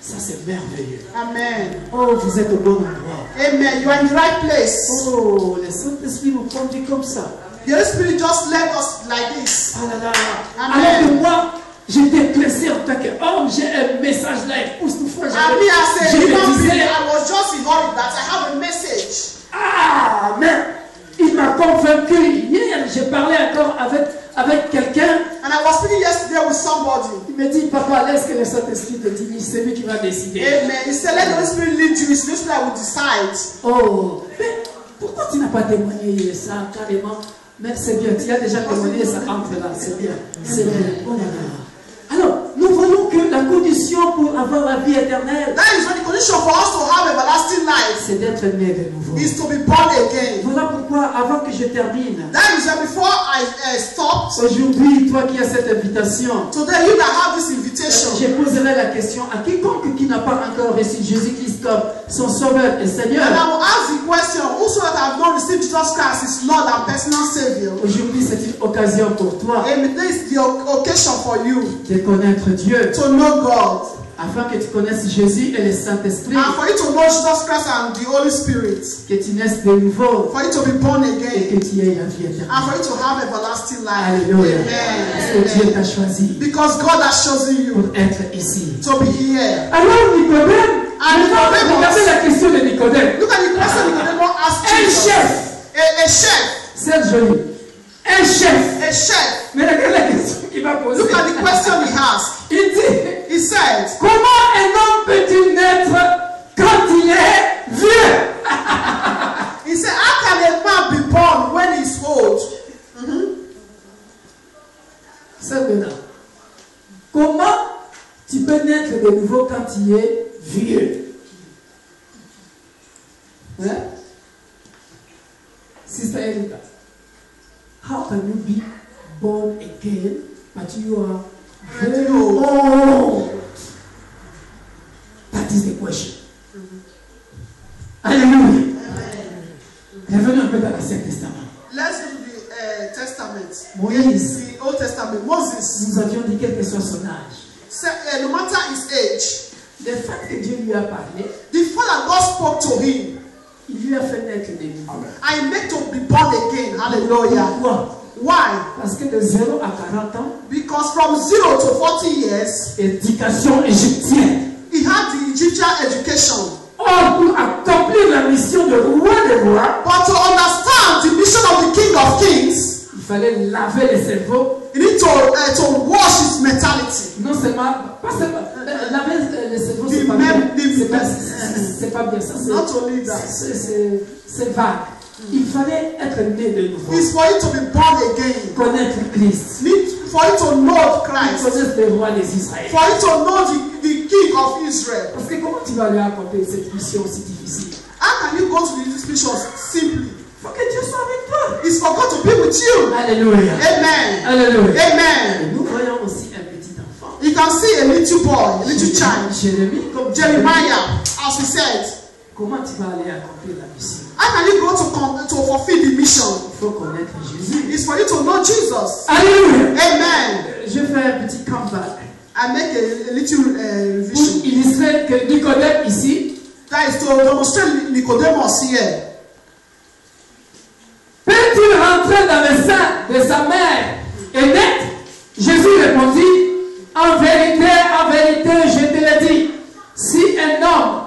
Ça c'est merveilleux.
Amen.
Oh, vous êtes au bon endroit.
Amen. You are in the right place.
Oh, le Saint-Esprit nous conduit comme ça.
The Holy Spirit just led us like this.
Ah là là.
Amen.
Alors que moi, j'étais pressé en tant qu'homme, j'ai un message là, époustouflant.
And me as a
Je me
human being,
disais,
I was just in hurry that I have a message.
ah, mais il m'a convaincu. Hier, j'ai parlé encore avec quelqu'un.
And I was speaking yesterday with somebody.
Il me dit, papa, laisse que le Saint-Esprit te dirige, c'est lui qui va décider.
Amen. He said, let the Holy Spirit lead you. It's the Holy Spirit that will decide.
Oh, mais pourquoi tu n'as pas témoigné ça carrément? Mais c'est bien, tu as déjà témoigné, ça entre là, c'est bien. C'est bien. Oh là là. Alors, nous voyons que la condition pour avoir la vie éternelle,
That is when the condition for us to have everlasting life
c'est d'être né de nouveau.
is to be born again.
Voilà pourquoi, avant que je termine,
That is why before I stopped,
aujourd'hui, toi qui as cette invitation,
today you that have this invitation,
je poserai la question à quiconque qui n'a pas encore reçu Jésus-Christ comme son Sauveur et Seigneur.
and I will ask the question, whosoever have not received Jesus Christ as Lord and personal Savior,
Aujourd'hui, c'est une occasion pour toi
amen. This is the occasion for you
de connaître Dieu,
to know God,
afin que tu connaisses Jésus et le Saint-Esprit,
and for you to know Jesus Christ and the Holy Spirit,
que tu naisses de nouveau
for you to be born
et
again,
que tu aies la vie éternelle.
and for you to have everlasting life.
Alléluia. Parce que Dieu
Amen.
t'a choisi
Because God has chosen you
pour être ici.
to be here.
Alors Nicodème,
Nicodemus.
regardez la question de Nicodème.
Look at the question Nicodemus asked
Un
Jesus.
chef,
A chef.
c'est joli. Un chef.
A chef.
Mais regarde la question qu'il va poser.
Look at the question he asked.
Il dit,
He said,
comment un homme peut-il naître quand il est vieux?
he said, how can a man be born when he's old?
C'est maintenant. Comment tu peux naître de nouveau quand tu es vieux? Hein? Sister Erika, how can you be born again but you are very old? That is the question. Alléluia. Revenons un peu dans l'Ancien Testament.
Let's go to the Testament.
Moïse.
The Old Testament. Moses
Nous avions dit quel que soit son âge.
said, no matter his age,
Le fait que Dieu lui a parlé,
the fact that God spoke to him,
il lui a fait naître de nouveau.
I made to be born again. Hallelujah.
Pourquoi?
Why?
Parce que de 0 à 40 ans,
Because from 0 to 40 years,
éducation égyptienne.
he had the Egyptian education.
Or, pour accomplir la mission de roi des rois,
But to understand the mission of the King of Kings,
il fallait laver le cerveau.
you need to wash his mentality.
Non seulement, pas seulement, laver le cerveau, c'est
The
pas
mem-
bien.
the-
C'est pas bien. Ça,
Not only that,
c'est vague. Il fallait être né de nouveau.
it's for you to be born again.
Connaître Christ.
For you to know Christ.
Connaître le roi des Israël.
For you to know the King of Israel.
Parce que comment tu vas lui accomplir cette mission si difficile?
How can you go to this mission simply?
Il faut que Dieu soit avec toi.
It's for God to be with you.
Alléluia.
Amen.
Alléluia.
Amen.
Et nous voyons aussi un petit enfant.
You can see a little boy, a little child.
Jérémie, comme
Jeremiah, as we said.
Comment tu vas aller accomplir la mission?
How can you go to fulfill the mission?
Il faut connaître Jésus.
It's for you to know Jesus.
Alléluia.
Amen.
Je fais un petit comeback
I make a little
pour
vision.
illustrer que Nicodème ici
That is to demonstrate Nicodemus here.
peut-il rentrer dans le sein de sa mère et naître? Jésus répondit, en vérité, je te le dis, si un homme,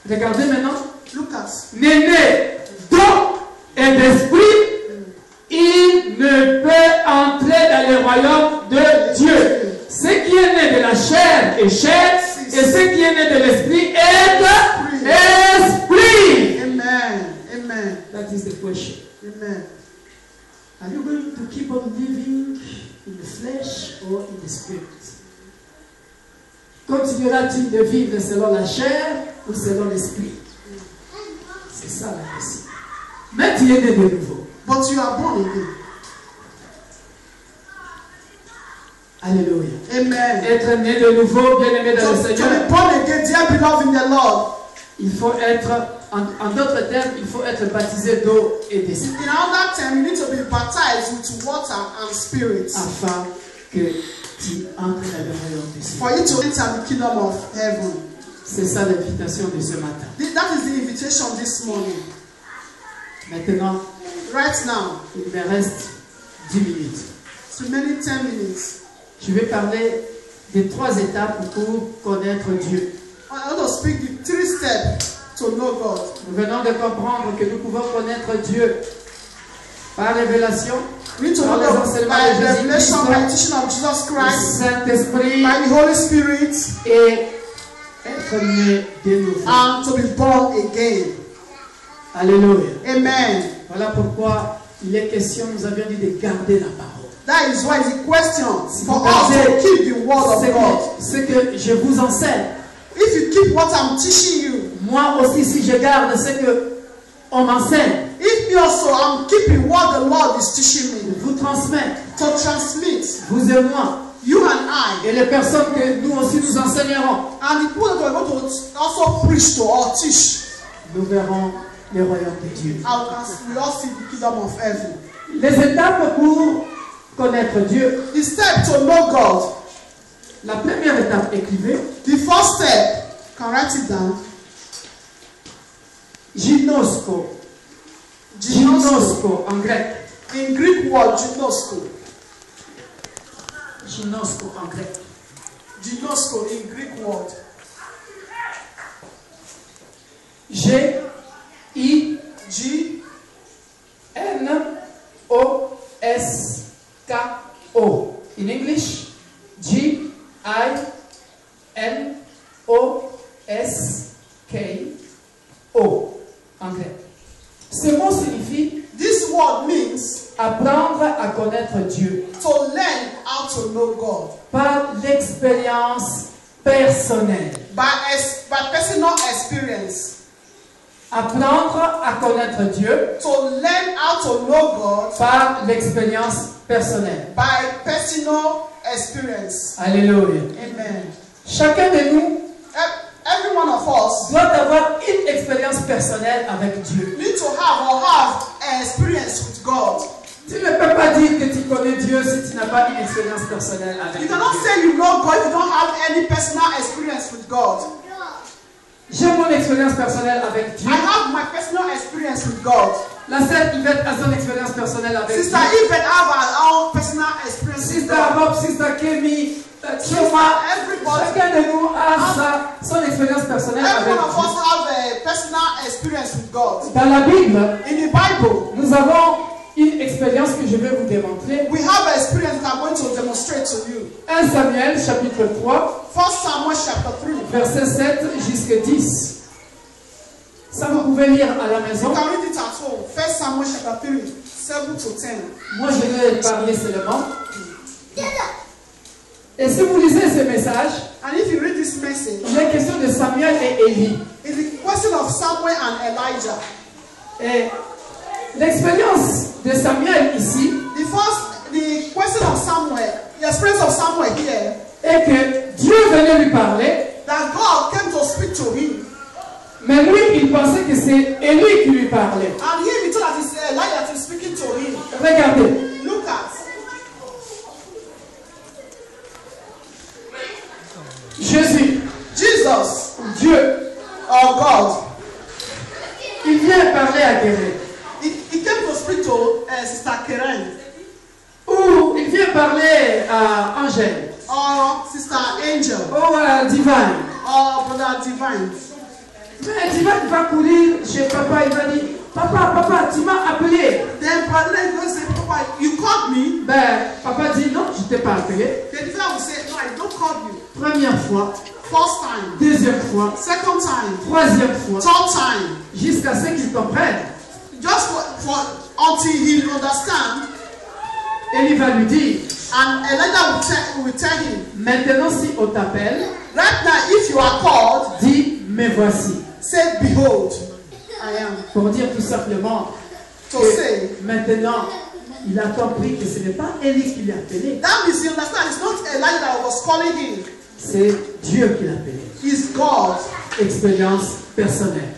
regardez maintenant,
Lucas.
n'est né d'eau et d'esprit, il ne peut entrer dans le royaume de Dieu. Ce qui est né de la chair est chair, et ce qui est né de l'esprit est esprit.
Amen. Amen.
That is the question.
Amen.
Are you going to keep on living in the flesh or in the spirit? Continueras-tu de vivre selon la chair ou selon l'esprit? C'est ça la question. Mais tu es né de nouveau.
But you are born again.
Alléluia.
Amen.
Être né de nouveau, bien-aimé dans le
To
Seigneur,
be born again, dear beloved in the Lord.
il faut être, en d'autres termes, il faut être baptisé d'eau et d'esprit.
In another term, you need to be baptized with water and spirit
Afin que tu entres dans le royaume des cieux.
for you to enter the kingdom of heaven.
C'est ça l'invitation de ce matin.
That is the invitation this morning.
Maintenant,
Right now,
il me reste 10 minutes.
it's remaining 10 minutes.
Je vais parler des 3 étapes pour connaître Dieu.
I want to speak the 3 steps to know God.
Nous venons de comprendre que nous pouvons connaître Dieu par révélation,
We need to
par
know
les
God
enseignements
by
de
revelation, by
Jésus-Christ,
teaching of Jesus
le
Christ,
Saint-Esprit
by the Holy Spirit,
et être né de nouveau.
and to be born again.
Alléluia.
Amen.
Voilà pourquoi il est question, nous avions dit, de garder la parole.
That is why the question
Si
for
vous
us to
gardez
keep the word of God.
ce que je vous enseigne,
If you keep what I'm teaching you,
moi aussi si je garde ce que on m'enseigne,
if me also I'm keeping what the Lord is teaching me
vous transmettre,
to transmit,
vous et moi,
you and I,
et les personnes que nous aussi nous enseignerons,
and the people that are going to also preach to or teach,
nous verrons le royaume de Dieu.
and we all see the kingdom of heaven.
Les étapes pour connaître Dieu.
The step to know God,
La première étape, écrivez,
the first step, can write it down.
ginosko. Ginosko en grec.
In Greek word, ginosko.
Ginosko en grec.
Ginosko in Greek word.
G-I-N-O-S-K-O. In English, G-I-N-O-S-K-O. En grec. Ce mot signifie
This word means
apprendre à connaître Dieu
to learn how to know God
par l'expérience personnelle.
by personal experience.
Apprendre à connaître Dieu
To learn how to know God
par l'expérience personnelle.
by personal experience.
Alléluia.
Amen.
Chacun de nous
Every one of us
doit avoir une expérience personnelle avec Dieu.
need to have an experience with God.
Tu ne peux pas dire que tu connais Dieu si tu n'as pas une expérience personnelle avec
You
Dieu.
cannot say you know God if you don't have any personal experience with God.
J'ai mon expérience personnelle avec Dieu.
I have my personal experience with God.
La sœur Yvette a son expérience personnelle avec
Sister
Dieu.
Yvette have her own personal experience with
Sister
God.
Bob, Sister Kemi, Choma,
Everybody,
chacun de nous a son expérience personnelle
every
avec
one of us
Dieu.
have a personal experience with God.
Dans la Bible,
In the Bible,
nous avons une expérience que je vais vous démontrer.
we have an experience that I'm going to demonstrate to you.
1 Samuel chapitre 3,
1 Samuel chapter 3.
verset 7 jusqu'à 10. Ça, vous pouvez lire à la maison.
You can read it at home. 1 Samuel chapter 3, 7 to 10.
Moi, je vais parler seulement. Et si vous lisez ce message,
And if you read this message,
il est question de Samuel et Élie.
it's the question of Samuel and Elijah.
Et l'expérience de Samuel ici
The question of Samuel, the experience of Samuel here,
est que Dieu venait lui parler,
that God came to speak to him.
mais lui, il pensait que c'est Élie qui lui parlait.
And here he told that it's Elijah that is speaking to him.
Regardez.
Look at.
Jésus,
Jesus,
Dieu,
or God,
il vient parler à Guéret.
he came to speak to Sister Keren
Ou il vient parler à Angèle.
or Sister Angel
Ou à Divine.
or Brother Divine.
Mais Divine va courir chez papa, il va dire, papa, tu m'as appelé.
Then Brother Divine say, Papa, you called me.
Ben, papa dit, non, je ne t'ai pas appelé.
The Divine will say, no, I don't call you.
Première fois,
First time,
deuxième fois,
second time,
troisième fois,
third time.
jusqu'à ce qu'ils comprennent.
Just until he understand.
Élie va lui dire,
And Elijah will tell him,
maintenant si on t'appelle,
right now, if you are called,
dis, me voici.
say, behold, I am.
Pour dire tout simplement
To
que
say,
maintenant, il a compris que ce n'est pas Élie qui l'a appelé,
That means he understands it's not Elijah that was calling him.
c'est Dieu qui l'a appelé.
It's God.
Expérience personnelle.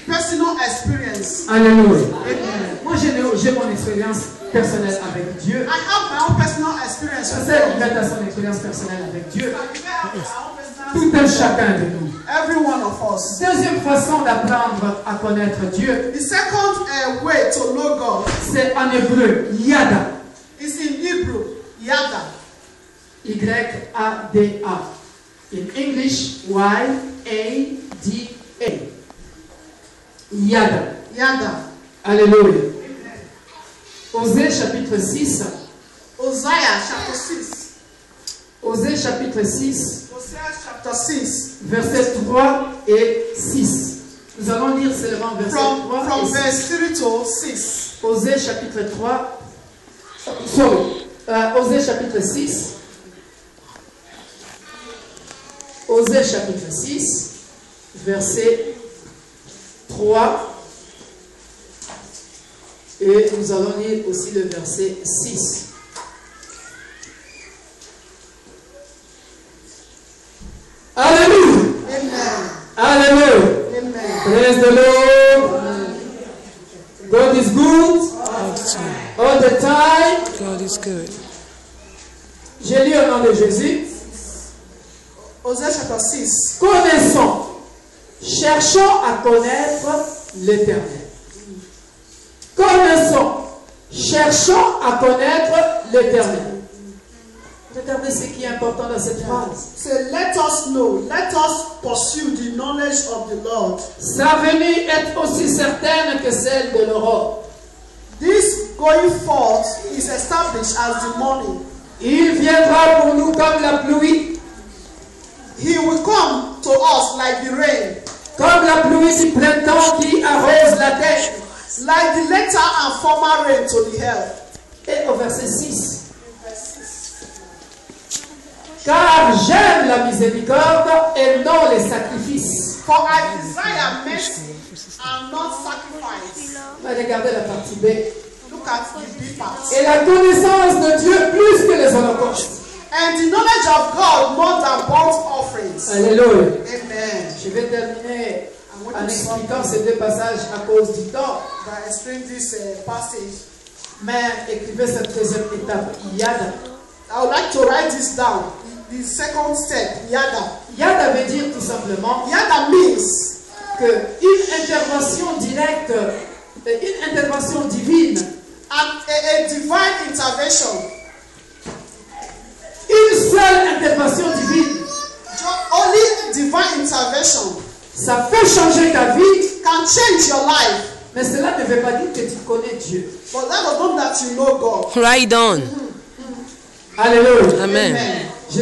Personal experience.
Alléluia.
Amen.
Moi, j'ai mon expérience personnelle avec Dieu.
I have my own personal experience with
C'est
God.
il a son expérience personnelle avec Dieu.
We have our own personal
Tout un chacun de nous.
Every one of us.
Deuxième façon d'apprendre à connaître Dieu,
The second way to know God
c'est en hébreu, Yada.
is in Hebrew, Yada.
Y-A-D-A. In English, Y-A-D-A. Yada.
Yada.
Alléluia. Osée chapitre 6.
Hosea chapter 6.
Osée chapitre 6,
Hosea chapter 6.
versets 3 et 6. Nous allons lire seulement verset 3
From
et 6.
verse 3 to 6.
Osée chapitre 3. Osée chapitre 6. Osée chapitre 6, verset 3. Et nous allons lire aussi le verset 6. Alléluia!
Amen.
Alléluia!
Amen.
Praise the Lord! God is good all the time.
God is good.
J'ai lu au nom de Jésus.
Hosea chapter 6.
Connaissons, cherchons à connaître l'Éternel. Connaissons, cherchons à connaître l'Éternel. Regardez ce qui est important dans cette phrase.
Say, let us know, let us pursue the knowledge of the Lord.
Sa venue est aussi certaine que celle de l'aurore.
This going forth is established as the morning.
Il viendra pour nous comme la pluie,
He will come to us like the rain,
comme la pluie du printemps qui arrose la terre.
like the latter and former rain to the earth.
Et au verset 6. Car j'aime la miséricorde et non les sacrifices.
For I desire mercy and not sacrifice.
Regardez la partie B.
Look at the B part.
Et la connaissance de Dieu plus que les holocaustes.
And the knowledge of God more than burnt offerings.
Alléluia.
Amen.
Je vais terminer en expliquant ces deux passages à cause du temps.
I explain this passage.
Mais écrivez cette deuxième étape, Yada.
I would like to write this down. The second step, Yada.
Yada veut dire tout simplement
Yada means
qu'une intervention directe, une intervention divine,
a divine intervention.
une seule intervention divine,
Only divine intervention
ça fait changer ta vie,
can change your life.
mais cela ne veut pas dire que tu connais Dieu.
But that does not mean that you know God.
Right on.
Alléluia.
Amen.
Je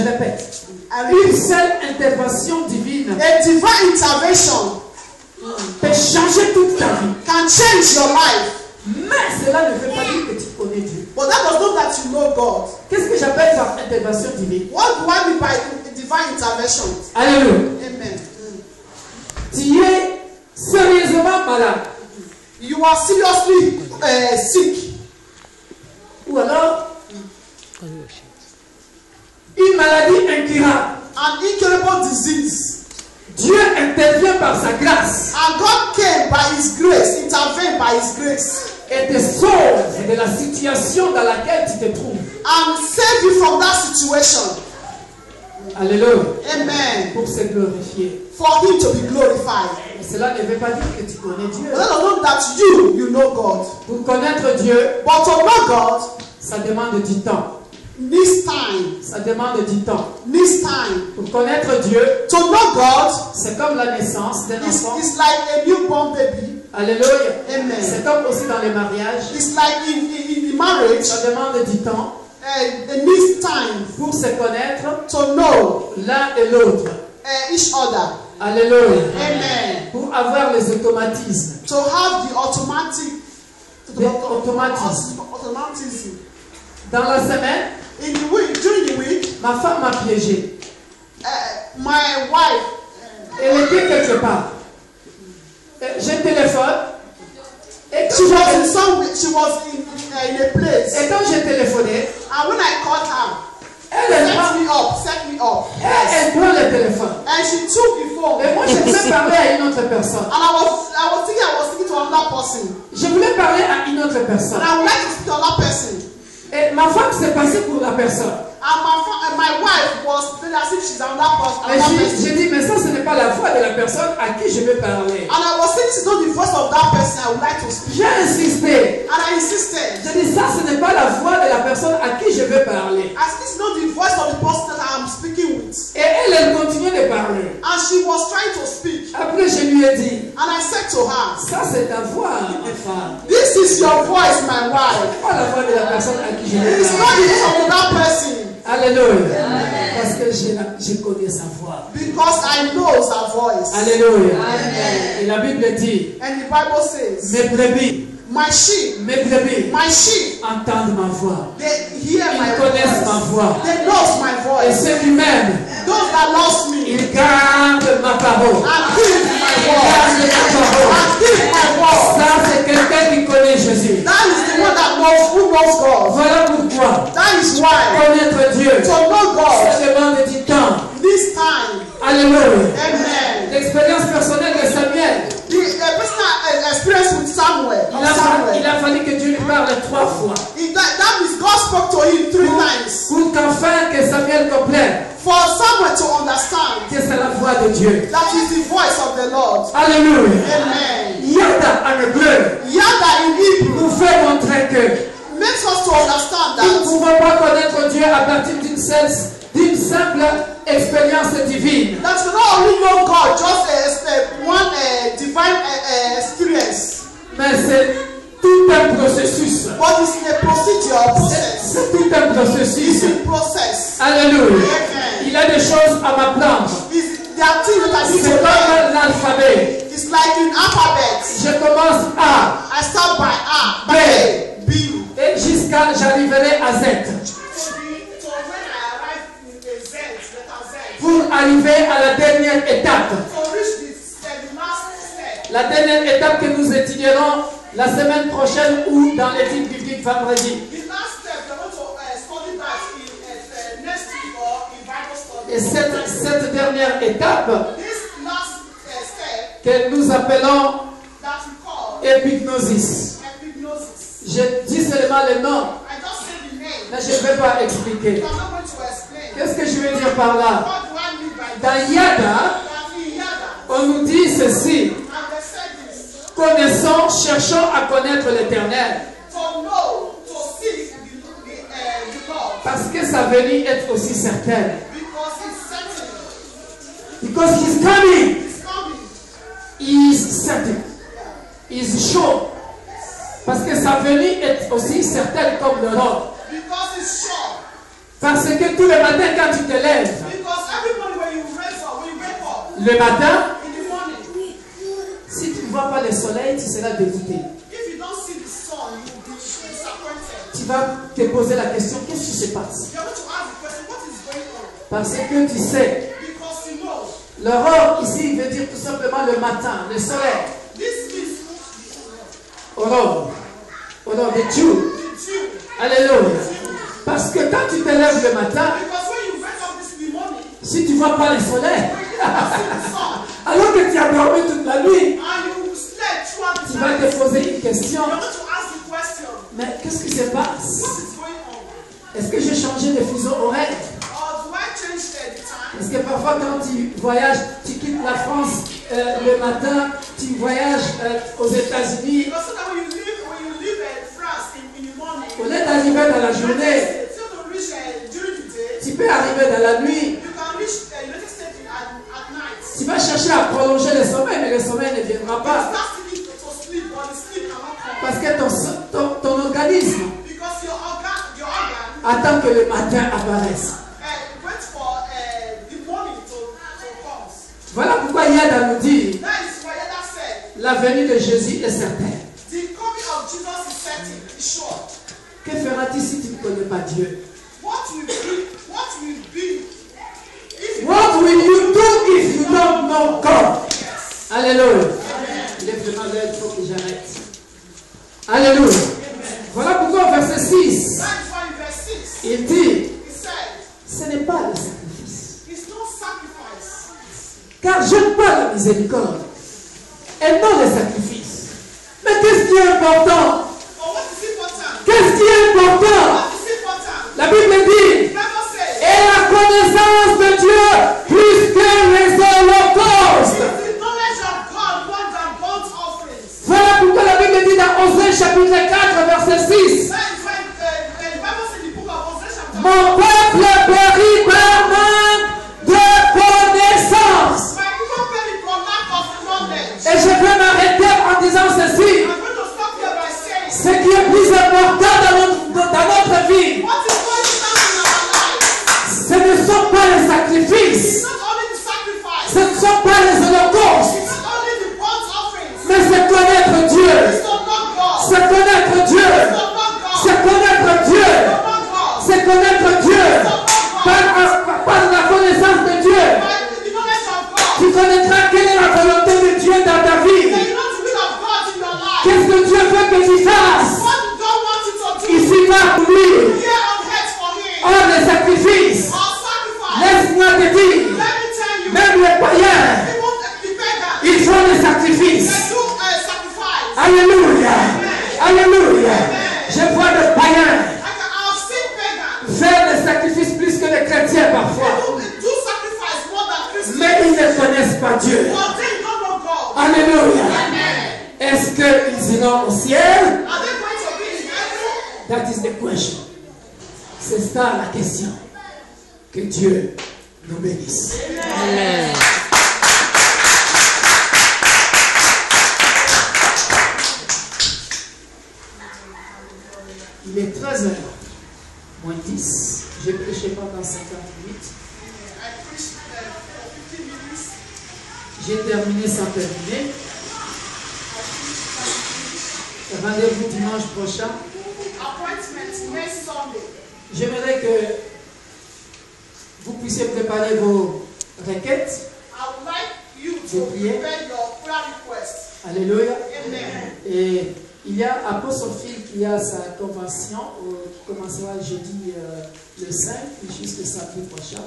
répète. Une seule intervention divine
A divine intervention
peut changer toute ta vie.
can change your life.
Mais cela ne veut pas dire que tu connais Dieu.
But that does not mean that you know God.
Qu'est-ce que j'appelle par intervention divine?
What do I mean by divine intervention?
Alléluia.
Amen.
Tu es sérieusement malade.
You are seriously sick.
Ou alors, une maladie incurable.
An incurable disease.
Dieu intervient par sa grâce
And God came by His grace, intervened by His grace,
et te sauve de la situation dans laquelle tu te trouves.
and saved you from that situation.
Alléluia.
Amen.
Pour se glorifier.
For Him to be glorified.
Mais cela ne veut pas dire que tu connais Dieu.
But that does not mean that you know God.
Pour connaître Dieu,
But to know God
ça demande du temps.
needs time.
Ça demande du temps.
Needs time.
Pour connaître Dieu,
To know God
c'est comme la naissance d'un enfant.
is like a newborn baby.
Alléluia.
Amen.
C'est comme aussi dans les mariages.
It's like in the marriage,
Ça demande du temps
it needs time
pour se connaître
to know
l'un et l'autre.
each other.
Alléluia.
Amen.
Pour avoir les automatismes.
To have the automatism. Automatism.
Dans la semaine,
In the week, during the week,
ma femme m'a piégé.
my wife,
Elle était quelque part. Je téléphone. Et
she was in in a place.
Et quand j'ai téléphoné,
And when I called her,
elle
set me up.
elle prend le téléphone.
And she took the phone.
Et moi, je voulais parler à une autre personne.
And I was thinking to another person.
Je voulais parler à une autre
And
personne.
I would like to speak to another person.
Et ma femme s'est passée pour la personne.
And my wife was feeling as if she's another
Et
person.
j'ai dit, mais ça, ce n'est pas la voix de la personne à qui je vais parler.
And I was saying, this is not the voice of that person I would like to speak.
J'ai insisté.
And I insisted.
J'ai dit, ça, ce n'est pas la voix de la personne à qui je vais parler.
As this is not the voice of the person that I am speaking with.
Et elle continuait de parler.
And she was trying to speak.
Après, je lui ai dit,
And I said to her,
ça, c'est ta voix, ma femme.
this is your voice, my wife.
Pas la voix de la personne à qui je vais
It's not
parler.
the voice of that person.
Alléluia. Parce que je connais sa voix.
Because I know her voice.
Alléluia. Et la Bible dit,
And the Bible says,
mes brebis
my sheep
entendent ma voix.
they hear my
Ils connaissent ma
voice.
voix.
They know my
Et
voice.
ceux qui m'aiment,
Those that lost me
ils gardent ma parole.
and keep my
Gardent
word.
ma parole.
And keep my word.
Ça, c'est quelqu'un qui connaît Jésus.
That is the one that knows who knows God.
Voilà pourquoi
That is why
connaître Dieu,
to know God
ça demande du temps.
this time.
Alléluia.
Amen.
L'expérience personnelle de Samuel,
The personal experience with Samuel.
il a fallu que Dieu lui parle 3 fois.
That means God spoke to him 3 times.
Pour qu'enfin que Samuel comprenne
For Samuel to understand
que c'est la voix de Dieu.
that is the voice of the Lord.
Alléluia.
Amen.
Yada en hébreu
Yada in Hebrew
nous fait montrer que
makes us to understand
nous ne
that
pouvons pas connaître Dieu à partir d'une simple expérience divine.
that we not only know God just one divine experience,
Mais c'est tout un processus.
but it's a procedure, process.
C'est tout un processus.
It's a process.
Alléluia.
Amen.
Il a des choses à m'apprendre.
There are things that I need
C'est
to learn.
comme l'alphabet.
It's like in alphabet.
Je commence A,
I start by A,
B.
B.
et jusqu'à j'arriverai à Z.
So when I arrive in the Z, letter Z,
Pour arriver à la dernière étape.
to reach the last step.
La dernière étape que nous étudierons la semaine prochaine ou dans l'étude biblique vendredi.
The last step, I want to study that in next week or in Bible study.
Et cette dernière étape
This last step
que nous appelons
that we call
épignosis.
epignosis.
Je dis seulement le nom,
I just say the name.
mais je ne vais pas expliquer.
I'm not going to explain.
Qu'est-ce que je veux dire par là?
What do I mean by
Dans
that?
Yada,
That in Yada,
on nous dit ceci.
and they said this,
Connaissons, cherchons à connaître l'Éternel.
to know, to seek the Lord,
Parce que sa venue est aussi certaine.
because He's certain,
Because He's coming.
He's coming.
He is certain. He is sure. Parce que sa venue est aussi certaine comme l'aurore.
Because He's sure.
Parce que tous les matins quand tu te lèves,
Because every morning when you raise up, when you wake up,
le matin,
in the morning,
si tu ne vois pas le soleil, tu seras dégoûté.
if you don't see the sun, you'll be disappointed.
Tu vas te poser la question, qu'est-ce qui se passe?
You're going to ask the question, what is going on?
Parce que tu sais,
Because you know,
l'aurore ici veut dire tout simplement le matin, le soleil.
this means
Aurore. Aurore de Dieu.
the dew.
Alléluia. Parce que quand tu te lèves le matin,
Because when you wake up this morning,
si tu ne vois pas le soleil,
you don't see the sun,
alors que tu as dormi toute la nuit,
and you slept throughout
tu
the
vas
night,
te poser une question.
you're going to ask the question,
Mais qu'est-ce qui se passe?
what is going on?
Est-ce que j'ai changé de fuseau horaire?
Or do I change the time?
Parce que parfois quand tu voyages, tu quittes la France le matin, tu voyages aux États-Unis,
Because so that when you leave France in the morning,
au lieu d'arriver dans la journée,
so to reach during the day,
tu peux arriver dans la nuit.
you can reach United States at night.
Tu vas chercher à prolonger le sommeil, mais le sommeil ne viendra
You
pas.
start thinking to sleep, but the sleep cannot come.
Parce que ton organisme
Because your organ
attend que le matin apparaisse.
wait for the morning to come.
Voilà pourquoi Yada nous dit,
That is why Yada said,
la venue de Jésus est certaine.
the coming of Jesus is certain, is sure.
Que feras-tu si tu ne connais pas Dieu?
What will be if you
What will you do if you don't know God? Alléluia. Il est vraiment là, il faut que j'arrête. Alléluia. Voilà pourquoi on Il dit,
he said,
ce n'est pas le sacrifice.
it's not sacrifice.
Car j'aime pas la miséricorde. Et non le sacrifice. Mais qu'est-ce qui est important?
But what is important?
Qu'est-ce qui est important?
What is important?
La Bible dit,
The Bible says,
et la connaissance de Dieu plus que les holocaustes.
it's the knowledge of God more than burnt offerings.
Voilà pourquoi la Bible dit dans Osée chapitre 4 verset 6.
When the Bible says in the book of Hosea chapter 4,
Mon peuple périt par manque de connaissance.
my people perish for lack of knowledge.
Et je vais m'arrêter en disant ceci.
I'm going to stop here by saying,
Ce qui est plus important dans notre vie,
what is going on in our lives?
ce ne sont pas les sacrifices,
It's not only the sacrifice,
ce ne sont pas les holocaustes,
it's not only the burnt offerings,
mais c'est connaître Dieu.
it's to know God,
C'est connaître Dieu.
it's to know God,
C'est connaître Dieu.
to know God,
C'est connaître Dieu. Par la connaissance de Dieu,
by the knowledge of God.
tu connaîtras quelle est la volonté de Dieu dans ta vie.
Then you know the will of God in your life.
Qu'est-ce que Dieu veut que tu fasses?
What God wants you to do
Ici-bas pour lui.
here on earth for Him,
Hors les sacrifices.
or sacrifice.
Laisse-moi te dire,
Let me tell you,
même les païens,
people, the pagans,
ils font des sacrifices.
they do a sacrifice.
Alléluia. Alléluia. Je vois des païens
I've seen pagans
faire des sacrifices plus que les chrétiens parfois.
do sacrifice more than Christians,
Mais ils ne connaissent pas Dieu.
but they don't know God.
Alléluia.
Amen.
Est-ce qu'ils iront au ciel?
Are they going to be in heaven?
That is the question. C'est ça la question. Que Dieu nous bénisse.
Amen.
Il est 13h, moins 10. J'ai prêché pendant 50 minutes.
I preached for 15 minutes.
J'ai terminé sans terminer. Rendez-vous dimanche prochain.
Appointment next Sunday.
J'aimerais que vous puissiez préparer vos requêtes.
I would like you
Je
to
prie.
prepare your prayer request.
Alléluia.
Amen.
Et il y a Apôtre Phil qui a sa convention qui commencera jeudi le 5 jusqu'au samedi prochain.